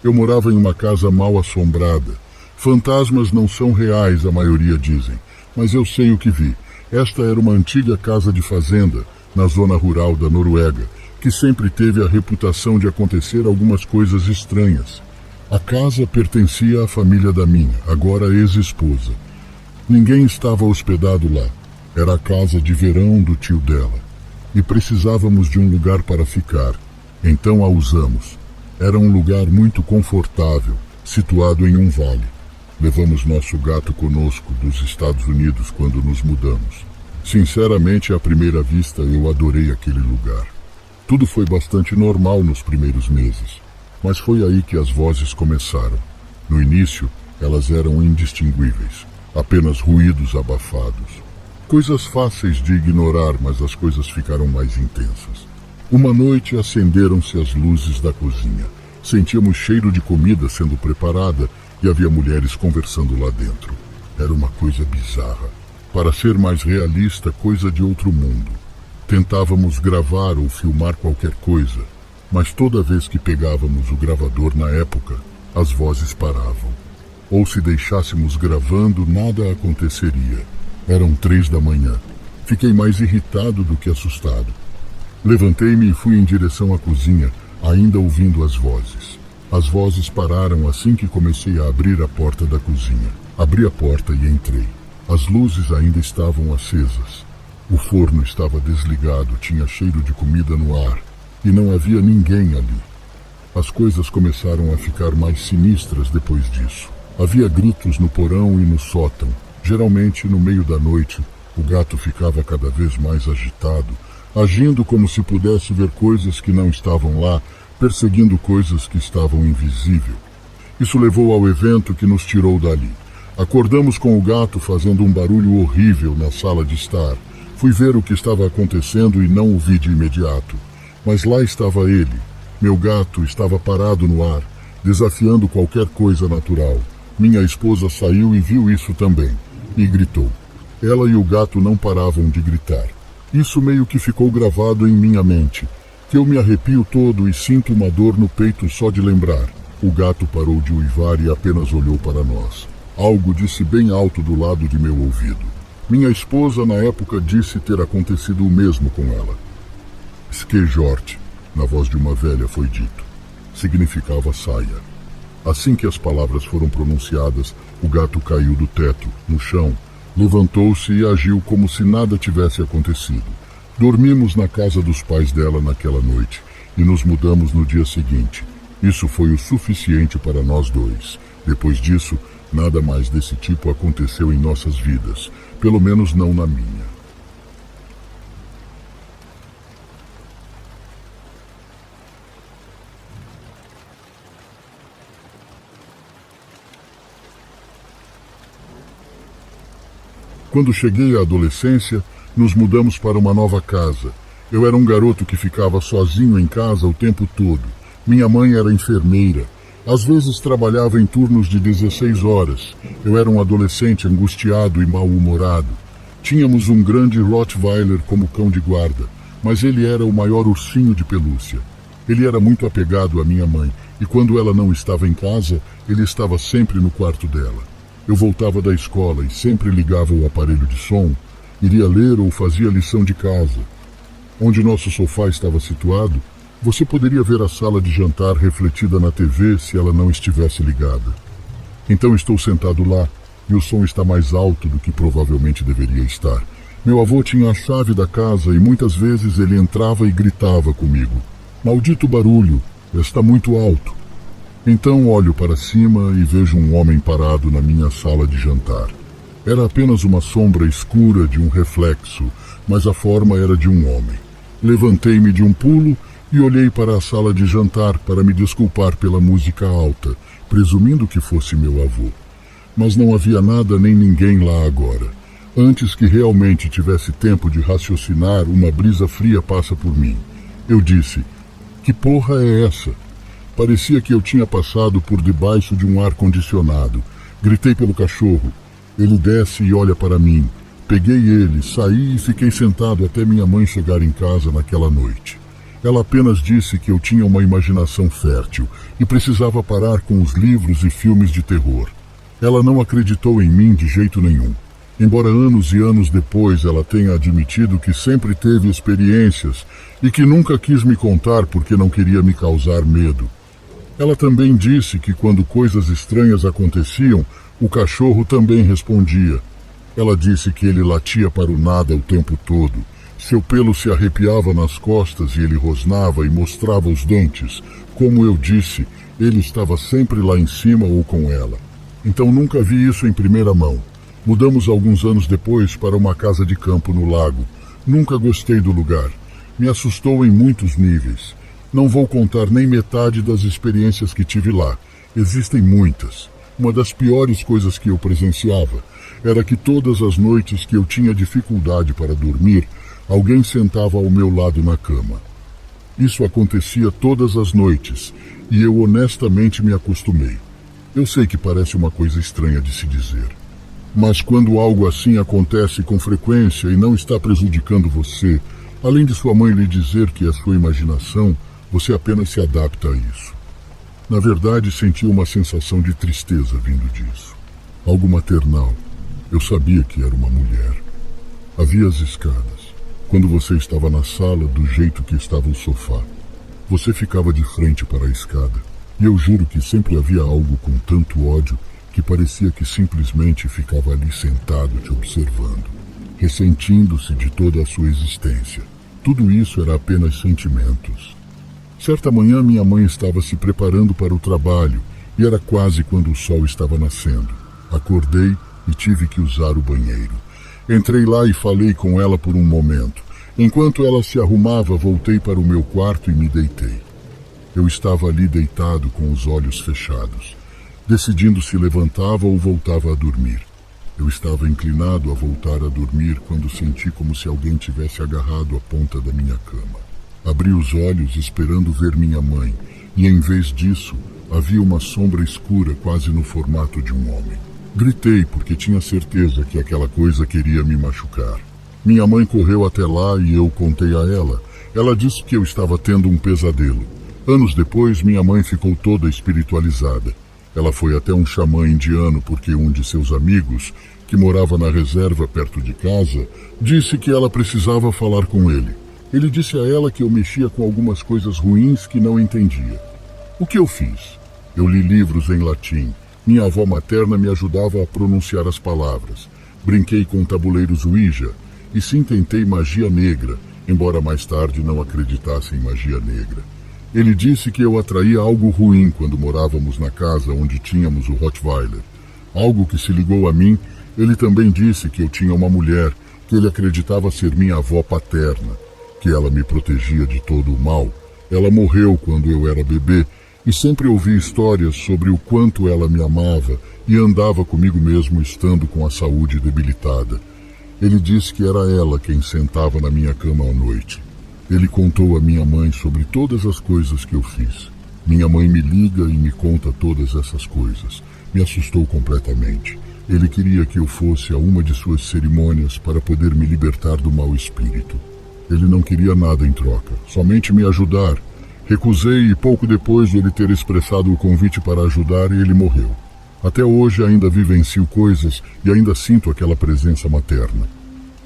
Eu morava em uma casa mal assombrada. Fantasmas não são reais, a maioria dizem, mas eu sei o que vi. Esta era uma antiga casa de fazenda, na zona rural da Noruega, que sempre teve a reputação de acontecer algumas coisas estranhas. A casa pertencia à família da minha, agora ex-esposa. Ninguém estava hospedado lá. Era a casa de verão do tio dela. E precisávamos de um lugar para ficar. Então a usamos. Era um lugar muito confortável, situado em um vale. Levamos nosso gato conosco dos Estados Unidos quando nos mudamos. Sinceramente, à primeira vista, eu adorei aquele lugar. Tudo foi bastante normal nos primeiros meses, mas foi aí que as vozes começaram. No início, elas eram indistinguíveis, apenas ruídos abafados. Coisas fáceis de ignorar, mas as coisas ficaram mais intensas. Uma noite acenderam-se as luzes da cozinha. Sentíamos cheiro de comida sendo preparada e havia mulheres conversando lá dentro. Era uma coisa bizarra. Para ser mais realista, coisa de outro mundo. Tentávamos gravar ou filmar qualquer coisa, mas toda vez que pegávamos o gravador na época, as vozes paravam. Ou se deixássemos gravando, nada aconteceria. Eram 3 da manhã. Fiquei mais irritado do que assustado. Levantei-me e fui em direção à cozinha, ainda ouvindo as vozes. As vozes pararam assim que comecei a abrir a porta da cozinha. Abri a porta e entrei. As luzes ainda estavam acesas. O forno estava desligado, tinha cheiro de comida no ar e não havia ninguém ali. As coisas começaram a ficar mais sinistras depois disso. Havia gritos no porão e no sótão. Geralmente, no meio da noite, o gato ficava cada vez mais agitado, agindo como se pudesse ver coisas que não estavam lá, perseguindo coisas que estavam invisíveis. Isso levou ao evento que nos tirou dali. Acordamos com o gato fazendo um barulho horrível na sala de estar. Fui ver o que estava acontecendo e não o vi de imediato. Mas lá estava ele. Meu gato estava parado no ar, desafiando qualquer coisa natural. Minha esposa saiu e viu isso também, e gritou. Ela e o gato não paravam de gritar. Isso meio que ficou gravado em minha mente, que eu me arrepio todo e sinto uma dor no peito só de lembrar. O gato parou de uivar e apenas olhou para nós. Algo disse bem alto do lado de meu ouvido. Minha esposa, na época, disse ter acontecido o mesmo com ela. Skejort, na voz de uma velha, foi dito. Significava saia. Assim que as palavras foram pronunciadas, o gato caiu do teto, no chão, levantou-se e agiu como se nada tivesse acontecido. Dormimos na casa dos pais dela naquela noite e nos mudamos no dia seguinte. Isso foi o suficiente para nós dois. Depois disso, nada mais desse tipo aconteceu em nossas vidas, pelo menos não na minha. Quando cheguei à adolescência, nos mudamos para uma nova casa. Eu era um garoto que ficava sozinho em casa o tempo todo. Minha mãe era enfermeira. Às vezes trabalhava em turnos de 16 horas. Eu era um adolescente angustiado e mal-humorado. Tínhamos um grande Rottweiler como cão de guarda, mas ele era o maior ursinho de pelúcia. Ele era muito apegado à minha mãe, e quando ela não estava em casa, ele estava sempre no quarto dela. Eu voltava da escola e sempre ligava o aparelho de som, iria ler ou fazia lição de casa. Onde nosso sofá estava situado, você poderia ver a sala de jantar refletida na TV se ela não estivesse ligada. Então estou sentado lá e o som está mais alto do que provavelmente deveria estar. Meu avô tinha a chave da casa e muitas vezes ele entrava e gritava comigo. Maldito barulho, está muito alto. Então olho para cima e vejo um homem parado na minha sala de jantar. Era apenas uma sombra escura de um reflexo, mas a forma era de um homem. Levantei-me de um pulo e olhei para a sala de jantar para me desculpar pela música alta, presumindo que fosse meu avô. Mas não havia nada nem ninguém lá agora. Antes que realmente tivesse tempo de raciocinar, uma brisa fria passa por mim. Eu disse, que porra é essa? Parecia que eu tinha passado por debaixo de um ar-condicionado. Gritei pelo cachorro. Ele desce e olha para mim. Peguei ele, saí e fiquei sentado até minha mãe chegar em casa naquela noite. Ela apenas disse que eu tinha uma imaginação fértil e precisava parar com os livros e filmes de terror. Ela não acreditou em mim de jeito nenhum. Embora anos e anos depois ela tenha admitido que sempre teve experiências e que nunca quis me contar porque não queria me causar medo. Ela também disse que quando coisas estranhas aconteciam, o cachorro também respondia. Ela disse que ele latia para o nada o tempo todo. Seu pelo se arrepiava nas costas e ele rosnava e mostrava os dentes. Como eu disse, ele estava sempre lá em cima ou com ela. Então nunca vi isso em primeira mão. Mudamos alguns anos depois para uma casa de campo no lago. Nunca gostei do lugar. Me assustou em muitos níveis. Não vou contar nem metade das experiências que tive lá. Existem muitas. Uma das piores coisas que eu presenciava era que todas as noites que eu tinha dificuldade para dormir, alguém sentava ao meu lado na cama. Isso acontecia todas as noites e eu honestamente me acostumei. Eu sei que parece uma coisa estranha de se dizer. Mas quando algo assim acontece com frequência e não está prejudicando você, além de sua mãe lhe dizer que é sua imaginação, você apenas se adapta a isso. Na verdade, senti uma sensação de tristeza vindo disso. Algo maternal. Eu sabia que era uma mulher. Havia as escadas. Quando você estava na sala, do jeito que estava o sofá, você ficava de frente para a escada. E eu juro que sempre havia algo com tanto ódio que parecia que simplesmente ficava ali sentado te observando, ressentindo-se de toda a sua existência. Tudo isso era apenas sentimentos. Certa manhã minha mãe estava se preparando para o trabalho e era quase quando o sol estava nascendo. Acordei e tive que usar o banheiro. Entrei lá e falei com ela por um momento. Enquanto ela se arrumava, voltei para o meu quarto e me deitei. Eu estava ali deitado com os olhos fechados, decidindo se levantava ou voltava a dormir. Eu estava inclinado a voltar a dormir quando senti como se alguém tivesse agarrado a ponta da minha cama. Abri os olhos esperando ver minha mãe, e em vez disso, havia uma sombra escura quase no formato de um homem. Gritei porque tinha certeza que aquela coisa queria me machucar. Minha mãe correu até lá e eu contei a ela. Ela disse que eu estava tendo um pesadelo. Anos depois, minha mãe ficou toda espiritualizada. Ela foi até um xamã indiano porque um de seus amigos, que morava na reserva perto de casa, disse que ela precisava falar com ele. Ele disse a ela que eu mexia com algumas coisas ruins que não entendia. O que eu fiz? Eu li livros em latim. Minha avó materna me ajudava a pronunciar as palavras. Brinquei com tabuleiros Ouija e sim tentei magia negra, embora mais tarde não acreditasse em magia negra. Ele disse que eu atraía algo ruim quando morávamos na casa onde tínhamos o Rottweiler. Algo que se ligou a mim. Ele também disse que eu tinha uma mulher, que ele acreditava ser minha avó paterna, que ela me protegia de todo o mal. Ela morreu quando eu era bebê e sempre ouvi histórias sobre o quanto ela me amava e andava comigo mesmo estando com a saúde debilitada. Ele disse que era ela quem sentava na minha cama à noite. Ele contou a minha mãe sobre todas as coisas que eu fiz. Minha mãe me liga e me conta todas essas coisas. Me assustou completamente. Ele queria que eu fosse a uma de suas cerimônias para poder me libertar do mau espírito. Ele não queria nada em troca, somente me ajudar. Recusei e pouco depois de ele ter expressado o convite para ajudar, ele morreu. Até hoje ainda vivencio coisas e ainda sinto aquela presença materna.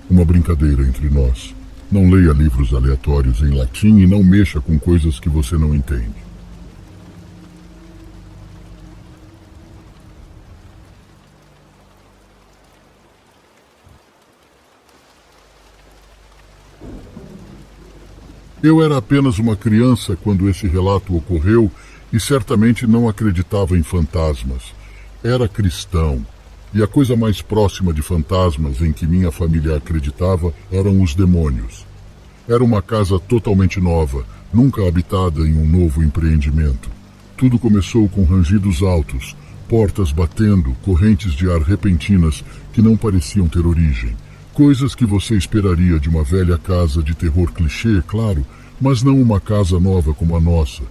Uma brincadeira entre nós. Não leia livros aleatórios em latim e não mexa com coisas que você não entende. Eu era apenas uma criança quando esse relato ocorreu e certamente não acreditava em fantasmas. Era cristão, e a coisa mais próxima de fantasmas em que minha família acreditava eram os demônios. Era uma casa totalmente nova, nunca habitada em um novo empreendimento. Tudo começou com rangidos altos, portas batendo, correntes de ar repentinas que não pareciam ter origem. Coisas que você esperaria de uma velha casa de terror clichê, claro, mas não uma casa nova como a nossa.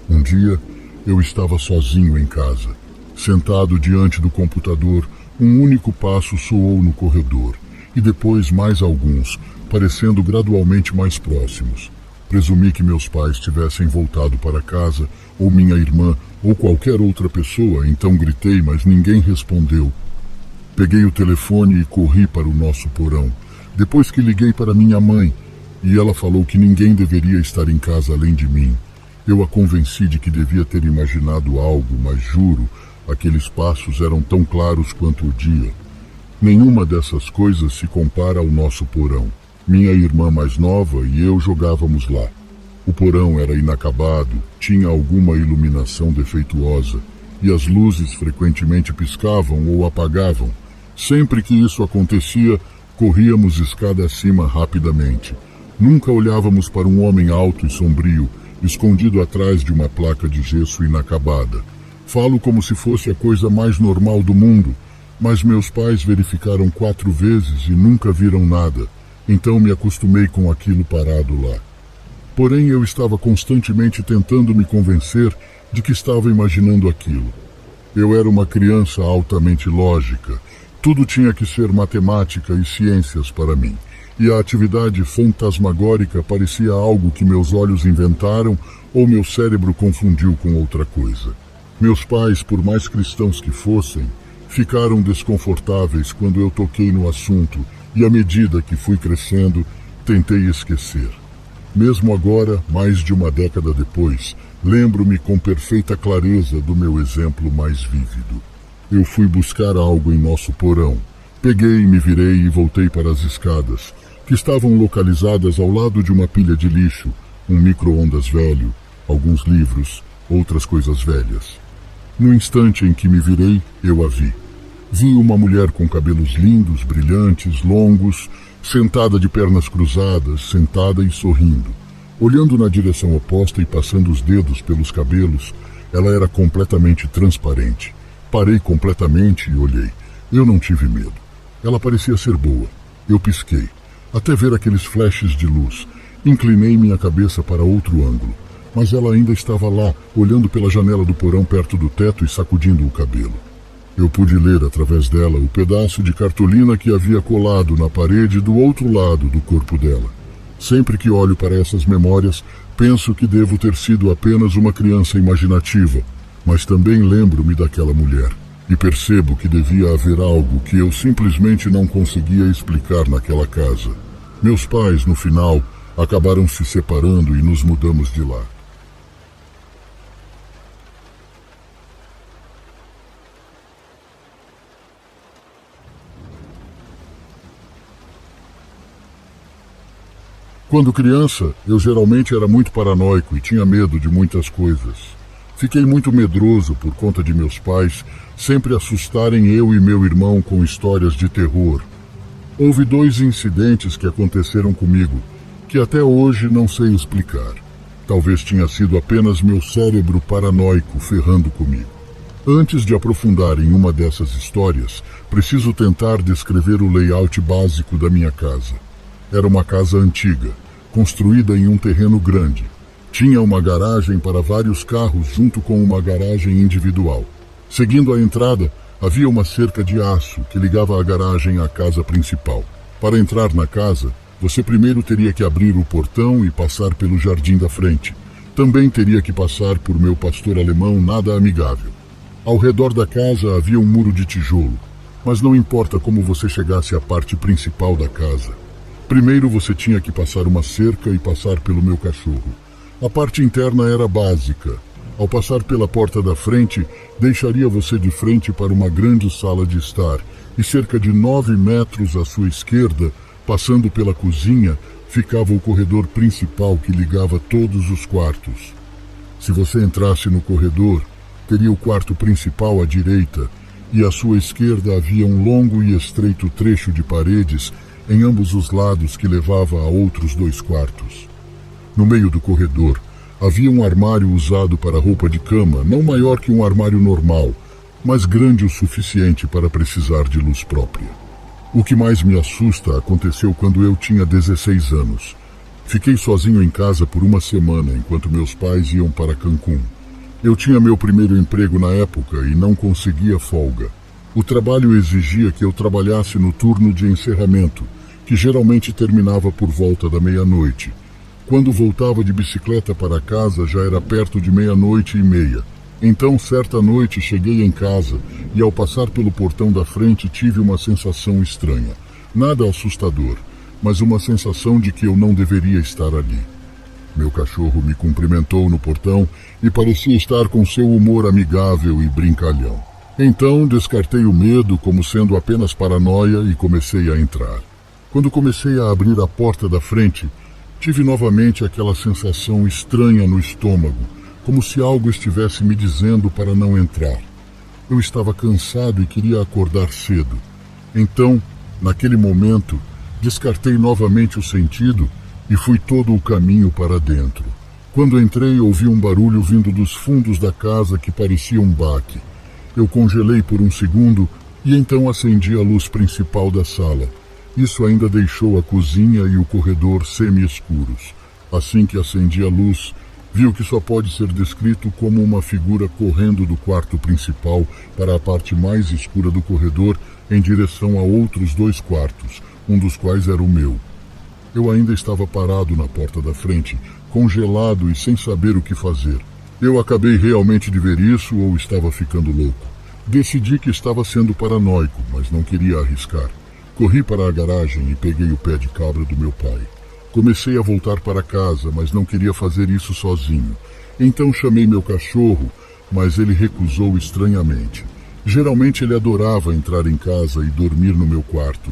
Um dia, eu estava sozinho em casa. Sentado diante do computador, um único passo soou no corredor, e depois mais alguns, parecendo gradualmente mais próximos. Presumi que meus pais tivessem voltado para casa, ou minha irmã, ou qualquer outra pessoa, então gritei, mas ninguém respondeu. Peguei o telefone e corri para o nosso porão. Depois que liguei para minha mãe, e ela falou que ninguém deveria estar em casa além de mim. Eu a convenci de que devia ter imaginado algo, mas juro, aqueles passos eram tão claros quanto o dia. Nenhuma dessas coisas se compara ao nosso porão. Minha irmã mais nova e eu jogávamos lá. O porão era inacabado, tinha alguma iluminação defeituosa, e as luzes frequentemente piscavam ou apagavam. Sempre que isso acontecia, corríamos escada acima rapidamente. Nunca olhávamos para um homem alto e sombrio, escondido atrás de uma placa de gesso inacabada. Falo como se fosse a coisa mais normal do mundo, mas meus pais verificaram 4 vezes e nunca viram nada, então me acostumei com aquilo parado lá. Porém, eu estava constantemente tentando me convencer de que estava imaginando aquilo. Eu era uma criança altamente lógica, tudo tinha que ser matemática e ciências para mim, e a atividade fantasmagórica parecia algo que meus olhos inventaram ou meu cérebro confundiu com outra coisa. Meus pais, por mais cristãos que fossem, ficaram desconfortáveis quando eu toquei no assunto e, à medida que fui crescendo, tentei esquecer. Mesmo agora, mais de uma década depois, lembro-me com perfeita clareza do meu exemplo mais vívido. Eu fui buscar algo em nosso porão. Peguei, me virei e voltei para as escadas, que estavam localizadas ao lado de uma pilha de lixo, um micro-ondas velho, alguns livros, outras coisas velhas. No instante em que me virei, eu a vi. Vi uma mulher com cabelos lindos, brilhantes, longos, sentada de pernas cruzadas, sentada e sorrindo. Olhando na direção oposta e passando os dedos pelos cabelos, ela era completamente transparente. Parei completamente e olhei. Eu não tive medo. Ela parecia ser boa. Eu pisquei, até ver aqueles flashes de luz. Inclinei minha cabeça para outro ângulo, mas ela ainda estava lá, olhando pela janela do porão perto do teto e sacudindo o cabelo. Eu pude ler através dela o pedaço de cartolina que havia colado na parede do outro lado do corpo dela. Sempre que olho para essas memórias, penso que devo ter sido apenas uma criança imaginativa, mas também lembro-me daquela mulher. E percebo que devia haver algo que eu simplesmente não conseguia explicar naquela casa. Meus pais, no final, acabaram se separando e nos mudamos de lá. Quando criança, eu geralmente era muito paranoico e tinha medo de muitas coisas. Fiquei muito medroso por conta de meus pais sempre assustarem eu e meu irmão com histórias de terror. Houve 2 incidentes que aconteceram comigo, que até hoje não sei explicar. Talvez tinha sido apenas meu cérebro paranoico ferrando comigo. Antes de aprofundar em uma dessas histórias, preciso tentar descrever o layout básico da minha casa. Era uma casa antiga, construída em um terreno grande. Tinha uma garagem para vários carros junto com uma garagem individual. Seguindo a entrada, havia uma cerca de aço que ligava a garagem à casa principal. Para entrar na casa, você primeiro teria que abrir o portão e passar pelo jardim da frente. Também teria que passar por meu pastor alemão nada amigável. Ao redor da casa havia um muro de tijolo, mas não importa como você chegasse à parte principal da casa. Primeiro você tinha que passar uma cerca e passar pelo meu cachorro. A parte interna era básica. Ao passar pela porta da frente, deixaria você de frente para uma grande sala de estar, e cerca de 9 metros à sua esquerda, passando pela cozinha, ficava o corredor principal que ligava todos os quartos. Se você entrasse no corredor, teria o quarto principal à direita, e à sua esquerda havia um longo e estreito trecho de paredes em ambos os lados que levava a outros 2 quartos. No meio do corredor, havia um armário usado para roupa de cama, não maior que um armário normal, mas grande o suficiente para precisar de luz própria. O que mais me assusta aconteceu quando eu tinha 16 anos. Fiquei sozinho em casa por uma semana enquanto meus pais iam para Cancún. Eu tinha meu primeiro emprego na época e não conseguia folga. O trabalho exigia que eu trabalhasse no turno de encerramento, que geralmente terminava por volta da meia-noite. Quando voltava de bicicleta para casa, já era perto de 00:30. Então, certa noite, cheguei em casa e, ao passar pelo portão da frente, tive uma sensação estranha. Nada assustador, mas uma sensação de que eu não deveria estar ali. Meu cachorro me cumprimentou no portão e parecia estar com seu humor amigável e brincalhão. Então, descartei o medo como sendo apenas paranoia e comecei a entrar. Quando comecei a abrir a porta da frente, tive novamente aquela sensação estranha no estômago, como se algo estivesse me dizendo para não entrar. Eu estava cansado e queria acordar cedo. Então, naquele momento, descartei novamente o sentido e fui todo o caminho para dentro. Quando entrei, ouvi um barulho vindo dos fundos da casa que parecia um baque. Eu congelei por um segundo e então acendi a luz principal da sala. Isso ainda deixou a cozinha e o corredor semi-escuros. Assim que acendi a luz, vi o que só pode ser descrito como uma figura correndo do quarto principal para a parte mais escura do corredor em direção a outros 2 quartos, um dos quais era o meu. Eu ainda estava parado na porta da frente, congelado e sem saber o que fazer. Eu acabei realmente de ver isso ou estava ficando louco. Decidi que estava sendo paranoico, mas não queria arriscar. Corri para a garagem e peguei o pé de cabra do meu pai. Comecei a voltar para casa, mas não queria fazer isso sozinho. Então chamei meu cachorro, mas ele recusou estranhamente. Geralmente ele adorava entrar em casa e dormir no meu quarto.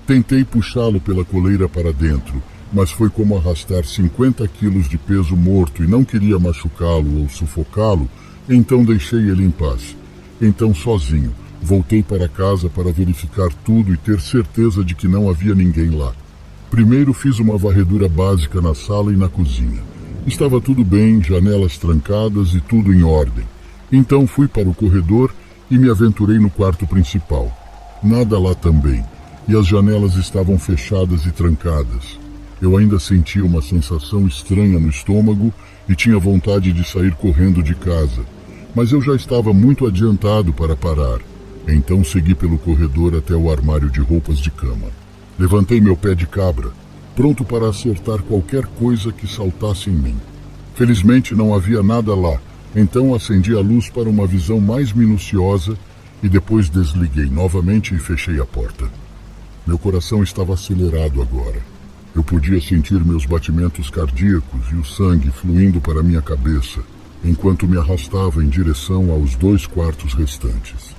Tentei puxá-lo pela coleira para dentro, mas foi como arrastar 50 quilos de peso morto e não queria machucá-lo ou sufocá-lo, então deixei ele em paz. Então, sozinho, voltei para casa para verificar tudo e ter certeza de que não havia ninguém lá. Primeiro fiz uma varredura básica na sala e na cozinha. Estava tudo bem, janelas trancadas e tudo em ordem. Então fui para o corredor e me aventurei no quarto principal. Nada lá também, e as janelas estavam fechadas e trancadas. Eu ainda sentia uma sensação estranha no estômago e tinha vontade de sair correndo de casa, mas eu já estava muito adiantado para parar. Então segui pelo corredor até o armário de roupas de cama. Levantei meu pé de cabra, pronto para acertar qualquer coisa que saltasse em mim. Felizmente não havia nada lá, então acendi a luz para uma visão mais minuciosa e depois desliguei novamente e fechei a porta. Meu coração estava acelerado agora. Eu podia sentir meus batimentos cardíacos e o sangue fluindo para minha cabeça, enquanto me arrastava em direção aos 2 quartos restantes.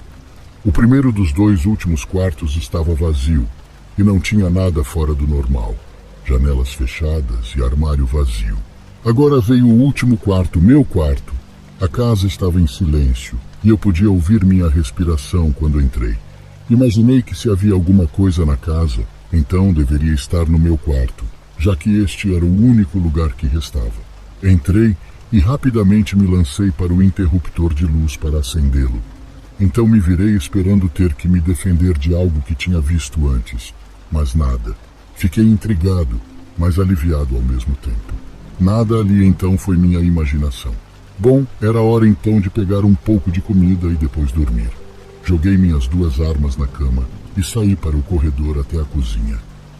O primeiro dos 2 últimos quartos estava vazio e não tinha nada fora do normal. Janelas fechadas e armário vazio. Agora veio o último quarto, meu quarto. A casa estava em silêncio e eu podia ouvir minha respiração quando entrei. Imaginei que se havia alguma coisa na casa, então deveria estar no meu quarto, já que este era o único lugar que restava. Entrei e rapidamente me lancei para o interruptor de luz para acendê-lo. Então me virei esperando ter que me defender de algo que tinha visto antes, mas nada. Fiquei intrigado, mas aliviado ao mesmo tempo. Nada ali então foi minha imaginação. Bom, era hora então de pegar um pouco de comida e depois dormir. Joguei minhas 2 armas na cama e saí para o corredor até a cozinha.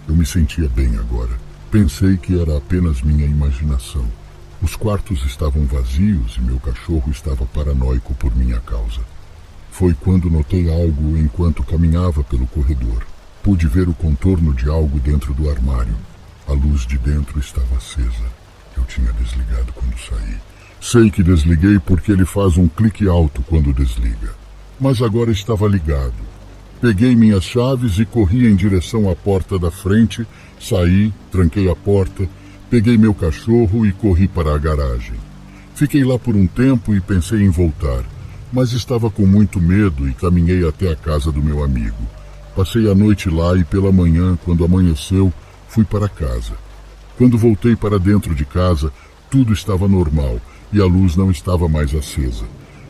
Eu me sentia bem agora. Pensei que era apenas minha imaginação. Os quartos estavam vazios e meu cachorro estava paranoico por minha causa. Foi quando notei algo enquanto caminhava pelo corredor. Pude ver o contorno de algo dentro do armário. A luz de dentro estava acesa. Eu tinha desligado quando saí. Sei que desliguei porque ele faz um clique alto quando desliga. Mas agora estava ligado. Peguei minhas chaves e corri em direção à porta da frente, saí, tranquei a porta, peguei meu cachorro e corri para a garagem. Fiquei lá por um tempo e pensei em voltar, mas estava com muito medo e caminhei até a casa do meu amigo. Passei a noite lá e pela manhã, quando amanheceu, fui para casa. Quando voltei para dentro de casa, tudo estava normal e a luz não estava mais acesa.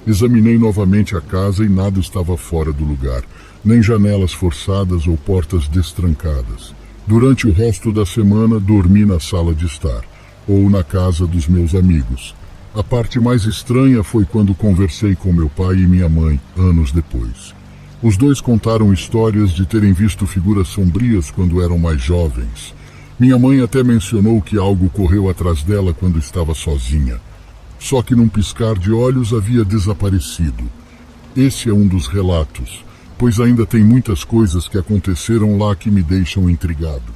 Examinei novamente a casa e nada estava fora do lugar, nem janelas forçadas ou portas destrancadas. Durante o resto da semana, dormi na sala de estar, ou na casa dos meus amigos. A parte mais estranha foi quando conversei com meu pai e minha mãe, anos depois. Os dois contaram histórias de terem visto figuras sombrias quando eram mais jovens. Minha mãe até mencionou que algo correu atrás dela quando estava sozinha. Só que num piscar de olhos havia desaparecido. Esse é um dos relatos, pois ainda tem muitas coisas que aconteceram lá que me deixam intrigado.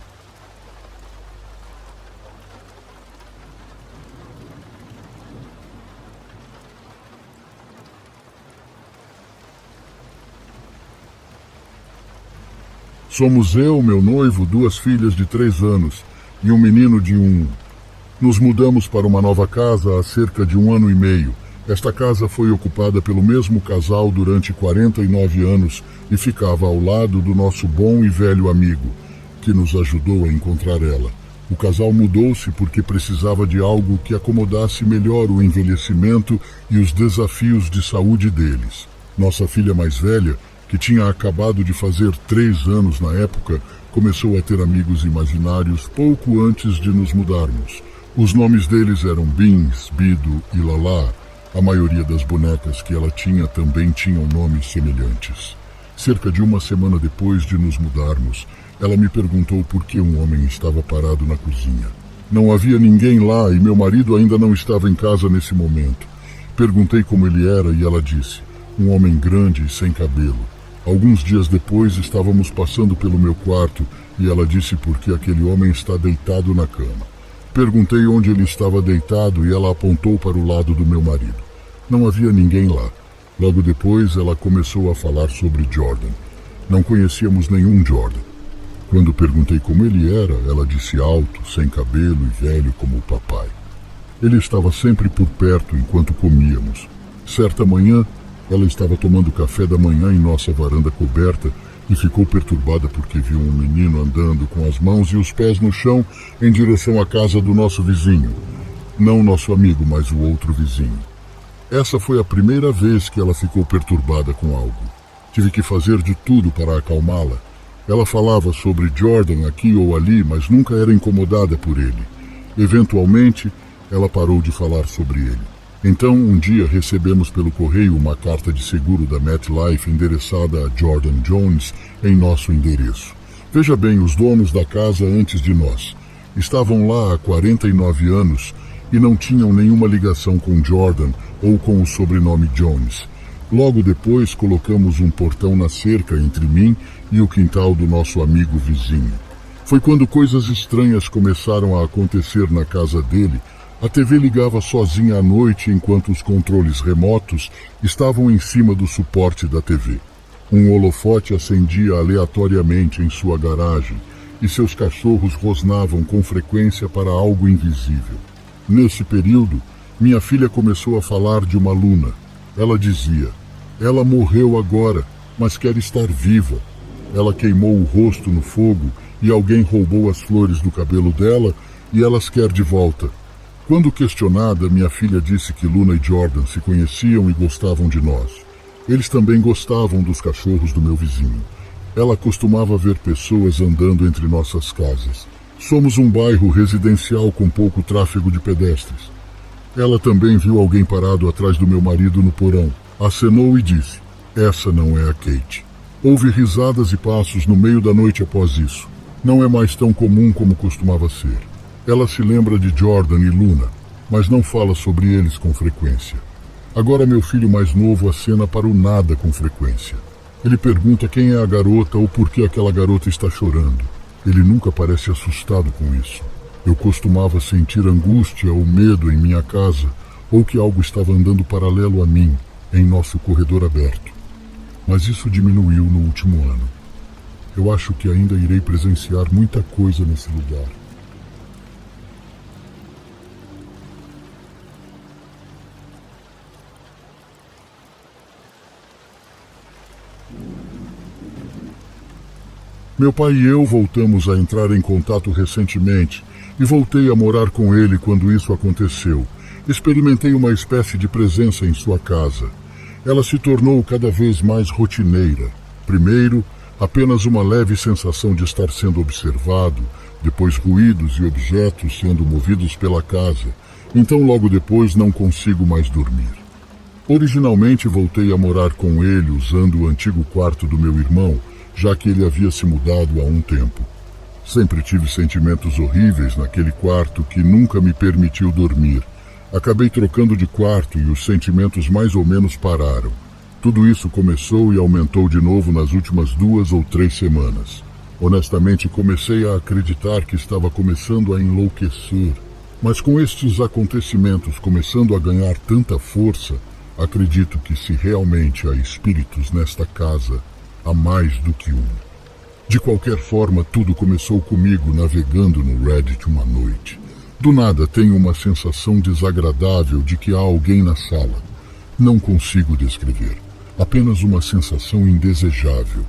Somos eu, meu noivo, 2 filhas de 3 anos e um menino de 1. Nos mudamos para uma nova casa há cerca de 1 ano e meio. Esta casa foi ocupada pelo mesmo casal durante 49 anos e ficava ao lado do nosso bom e velho amigo, que nos ajudou a encontrar ela. O casal mudou-se porque precisava de algo que acomodasse melhor o envelhecimento e os desafios de saúde deles. Nossa filha mais velha, que tinha acabado de fazer 3 anos na época, começou a ter amigos imaginários pouco antes de nos mudarmos. Os nomes deles eram Beans, Bido e Lala. A maioria das bonecas que ela tinha também tinham nomes semelhantes. Cerca de 1 semana depois de nos mudarmos, ela me perguntou por que um homem estava parado na cozinha. Não havia ninguém lá e meu marido ainda não estava em casa nesse momento. Perguntei como ele era e ela disse: um homem grande e sem cabelo. Alguns dias depois estávamos passando pelo meu quarto e ela disse por que aquele homem está deitado na cama. Perguntei onde ele estava deitado e ela apontou para o lado do meu marido. Não havia ninguém lá. Logo depois ela começou a falar sobre Jordan. Não conhecíamos nenhum Jordan. Quando perguntei como ele era, ela disse alto, sem cabelo e velho como o papai. Ele estava sempre por perto enquanto comíamos. Certa manhã, ela estava tomando café da manhã em nossa varanda coberta e ficou perturbada porque viu um menino andando com as mãos e os pés no chão em direção à casa do nosso vizinho. Não nosso amigo, mas o outro vizinho. Essa foi a primeira vez que ela ficou perturbada com algo. Tive que fazer de tudo para acalmá-la. Ela falava sobre Jordan aqui ou ali, mas nunca era incomodada por ele. Eventualmente, ela parou de falar sobre ele. Então, um dia recebemos pelo correio uma carta de seguro da MetLife endereçada a Jordan Jones em nosso endereço. Veja bem, os donos da casa antes de nós estavam lá há 49 anos e não tinham nenhuma ligação com Jordan ou com o sobrenome Jones. Logo depois, colocamos um portão na cerca entre mim e o quintal do nosso amigo vizinho. Foi quando coisas estranhas começaram a acontecer na casa dele. A TV ligava sozinha à noite enquanto os controles remotos estavam em cima do suporte da TV. Um holofote acendia aleatoriamente em sua garagem e seus cachorros rosnavam com frequência para algo invisível. Nesse período, minha filha começou a falar de uma Luna. Ela dizia: ela morreu agora, mas quer estar viva. Ela queimou o rosto no fogo e alguém roubou as flores do cabelo dela e elas quer de volta. Quando questionada, minha filha disse que Luna e Jordan se conheciam e gostavam de nós. Eles também gostavam dos cachorros do meu vizinho. Ela costumava ver pessoas andando entre nossas casas. Somos um bairro residencial com pouco tráfego de pedestres. Ela também viu alguém parado atrás do meu marido no porão. Acenou e disse: essa não é a Kate. Houve risadas e passos no meio da noite após isso. Não é mais tão comum como costumava ser. Ela se lembra de Jordan e Luna, mas não fala sobre eles com frequência. Agora meu filho mais novo acena para o nada com frequência. Ele pergunta quem é a garota ou por que aquela garota está chorando. Ele nunca parece assustado com isso. Eu costumava sentir angústia ou medo em minha casa, ou que algo estava andando paralelo a mim, em nosso corredor aberto. Mas isso diminuiu no último ano. Eu acho que ainda irei presenciar muita coisa nesse lugar. Meu pai e eu voltamos a entrar em contato recentemente e voltei a morar com ele quando isso aconteceu. Experimentei uma espécie de presença em sua casa. Ela se tornou cada vez mais rotineira. Primeiro, apenas uma leve sensação de estar sendo observado, depois ruídos e objetos sendo movidos pela casa. Então logo depois não consigo mais dormir. Originalmente voltei a morar com ele usando o antigo quarto do meu irmão, já que ele havia se mudado há um tempo. Sempre tive sentimentos horríveis naquele quarto que nunca me permitiu dormir. Acabei trocando de quarto e os sentimentos mais ou menos pararam. Tudo isso começou e aumentou de novo nas últimas 2 ou 3 semanas. Honestamente, comecei a acreditar que estava começando a enlouquecer. Mas com estes acontecimentos começando a ganhar tanta força, acredito que se realmente há espíritos nesta casa, há mais do que um. De qualquer forma, tudo começou comigo navegando no Reddit uma noite. Do nada tenho uma sensação desagradável de que há alguém na sala. Não consigo descrever. Apenas uma sensação indesejável.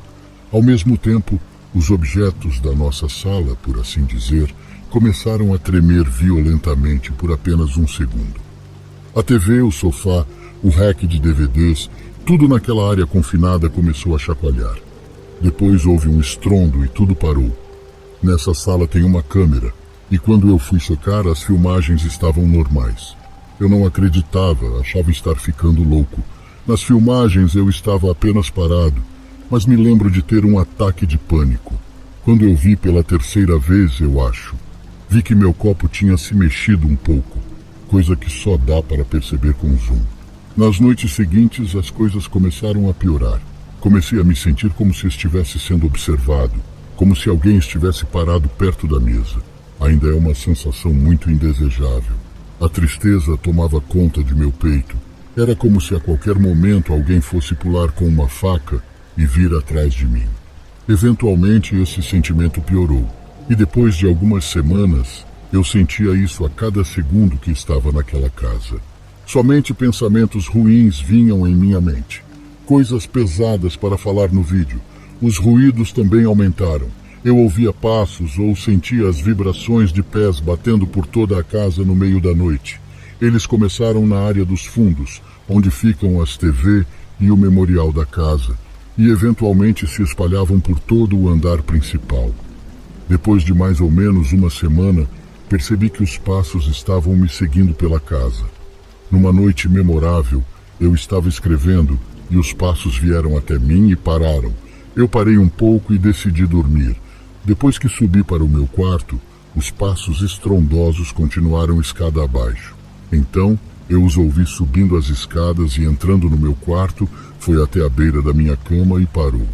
Ao mesmo tempo, os objetos da nossa sala, por assim dizer, começaram a tremer violentamente por apenas um segundo. A TV, o sofá, o rack de DVDs, tudo naquela área confinada começou a chacoalhar. Depois houve um estrondo e tudo parou. Nessa sala tem uma câmera, e quando eu fui checar, as filmagens estavam normais. Eu não acreditava, achava estar ficando louco. Nas filmagens eu estava apenas parado, mas me lembro de ter um ataque de pânico. Quando eu vi pela terceira vez, eu acho, vi que meu copo tinha se mexido um pouco, coisa que só dá para perceber com zoom. Nas noites seguintes, as coisas começaram a piorar. Comecei a me sentir como se estivesse sendo observado, como se alguém estivesse parado perto da mesa. Ainda é uma sensação muito indesejável. A tristeza tomava conta de meu peito. Era como se a qualquer momento alguém fosse pular com uma faca e vir atrás de mim. Eventualmente, esse sentimento piorou, e depois de algumas semanas, eu sentia isso a cada segundo que estava naquela casa. Somente pensamentos ruins vinham em minha mente. Coisas pesadas para falar no vídeo. Os ruídos também aumentaram. Eu ouvia passos ou sentia as vibrações de pés batendo por toda a casa no meio da noite. Eles começaram na área dos fundos, onde ficam as TV e o memorial da casa, e eventualmente se espalhavam por todo o andar principal. Depois de mais ou menos uma semana, percebi que os passos estavam me seguindo pela casa. Numa noite memorável, eu estava escrevendo e os passos vieram até mim e pararam. Eu parei um pouco e decidi dormir. Depois que subi para o meu quarto, os passos estrondosos continuaram escada abaixo. Então, eu os ouvi subindo as escadas e entrando no meu quarto, foi até a beira da minha cama e parou.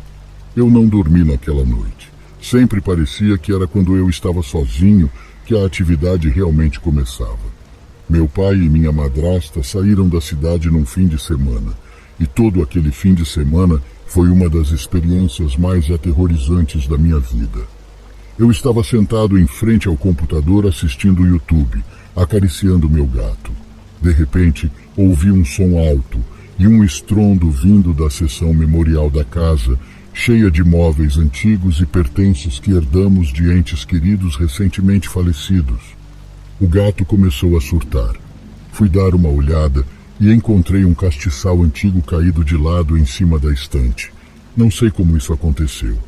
Eu não dormi naquela noite. Sempre parecia que era quando eu estava sozinho que a atividade realmente começava. Meu pai e minha madrasta saíram da cidade num fim de semana. E todo aquele fim de semana foi uma das experiências mais aterrorizantes da minha vida. Eu estava sentado em frente ao computador assistindo o YouTube, acariciando meu gato. De repente, ouvi um som alto e um estrondo vindo da seção memorial da casa, cheia de móveis antigos e pertences que herdamos de entes queridos recentemente falecidos. O gato começou a surtar. Fui dar uma olhada e encontrei um castiçal antigo caído de lado em cima da estante. Não sei como isso aconteceu.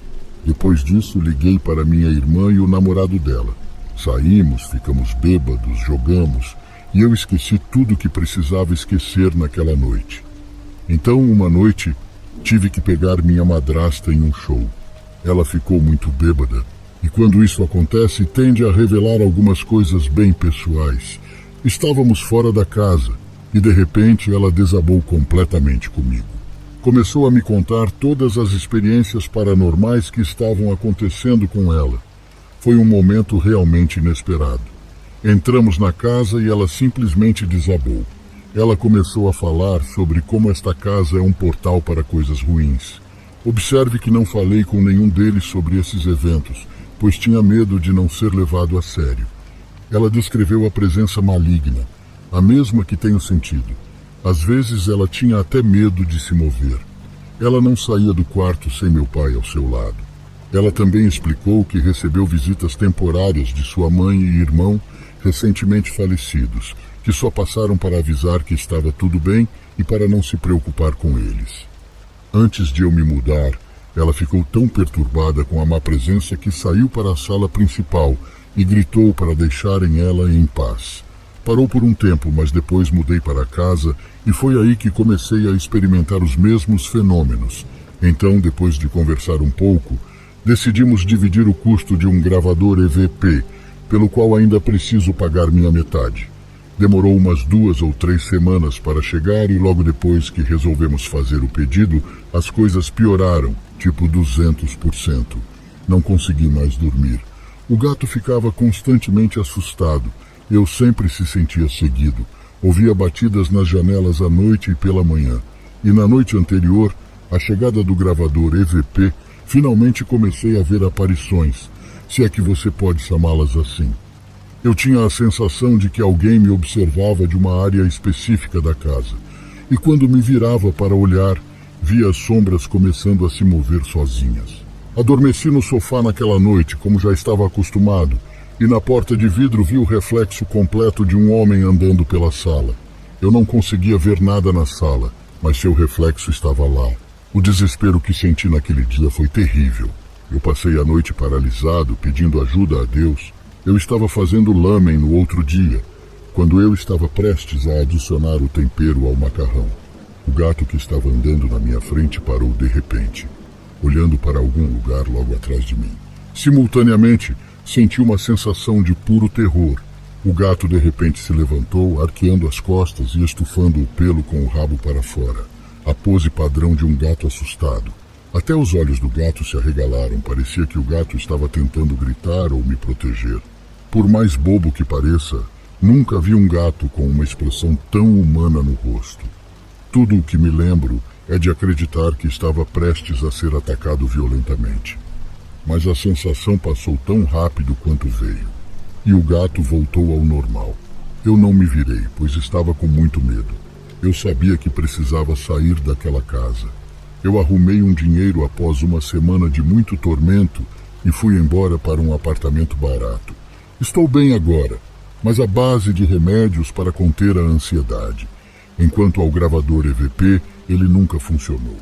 Depois disso, liguei para minha irmã e o namorado dela. Saímos, ficamos bêbados, jogamos, e eu esqueci tudo que precisava esquecer naquela noite. Então, uma noite, tive que pegar minha madrasta em um show. Ela ficou muito bêbada, e quando isso acontece, tende a revelar algumas coisas bem pessoais. Estávamos fora da casa, e de repente ela desabou completamente comigo. Começou a me contar todas as experiências paranormais que estavam acontecendo com ela. Foi um momento realmente inesperado. Entramos na casa e ela simplesmente desabou. Ela começou a falar sobre como esta casa é um portal para coisas ruins. Observe que não falei com nenhum deles sobre esses eventos, pois tinha medo de não ser levado a sério. Ela descreveu a presença maligna, a mesma que tenho sentido. Às vezes ela tinha até medo de se mover. Ela não saía do quarto sem meu pai ao seu lado. Ela também explicou que recebeu visitas temporárias de sua mãe e irmão recentemente falecidos, que só passaram para avisar que estava tudo bem e para não se preocupar com eles. Antes de eu me mudar, ela ficou tão perturbada com a má presença que saiu para a sala principal e gritou para deixarem ela em paz. Parou por um tempo, mas depois mudei para casa e foi aí que comecei a experimentar os mesmos fenômenos. Então, depois de conversar um pouco, Decidimos dividir o custo de um gravador EVP, pelo qual ainda preciso pagar minha metade. Demorou umas 2 ou 3 semanas para chegar e logo depois que resolvemos fazer o pedido, as coisas pioraram, tipo 200%. Não consegui mais dormir. O gato ficava constantemente assustado. Eu sempre se sentia seguido. Ouvia batidas nas janelas à noite e pela manhã. E na noite anterior, a chegada do gravador EVP, finalmente comecei a ver aparições, se é que você pode chamá-las assim. Eu tinha a sensação de que alguém me observava de uma área específica da casa. E quando me virava para olhar, via as sombras começando a se mover sozinhas. Adormeci no sofá naquela noite, como já estava acostumado, e na porta de vidro vi o reflexo completo de um homem andando pela sala. Eu não conseguia ver nada na sala, mas seu reflexo estava lá. O desespero que senti naquele dia foi terrível. Eu passei a noite paralisado, pedindo ajuda a Deus. Eu estava fazendo lamen no outro dia, quando eu estava prestes a adicionar o tempero ao macarrão. O gato que estava andando na minha frente parou de repente, olhando para algum lugar logo atrás de mim. Simultaneamente, senti uma sensação de puro terror. O gato de repente se levantou, arqueando as costas e estufando o pelo com o rabo para fora. A pose padrão de um gato assustado. Até os olhos do gato se arregalaram. Parecia que o gato estava tentando gritar ou me proteger. Por mais bobo que pareça, nunca vi um gato com uma expressão tão humana no rosto. Tudo o que me lembro é de acreditar que estava prestes a ser atacado violentamente. Mas a sensação passou tão rápido quanto veio. E o gato voltou ao normal. Eu não me virei, pois estava com muito medo. Eu sabia que precisava sair daquela casa. Eu arrumei um dinheiro após uma semana de muito tormento e fui embora para um apartamento barato. Estou bem agora, mas à base de remédios para conter a ansiedade. Enquanto ao gravador EVP, ele nunca funcionou.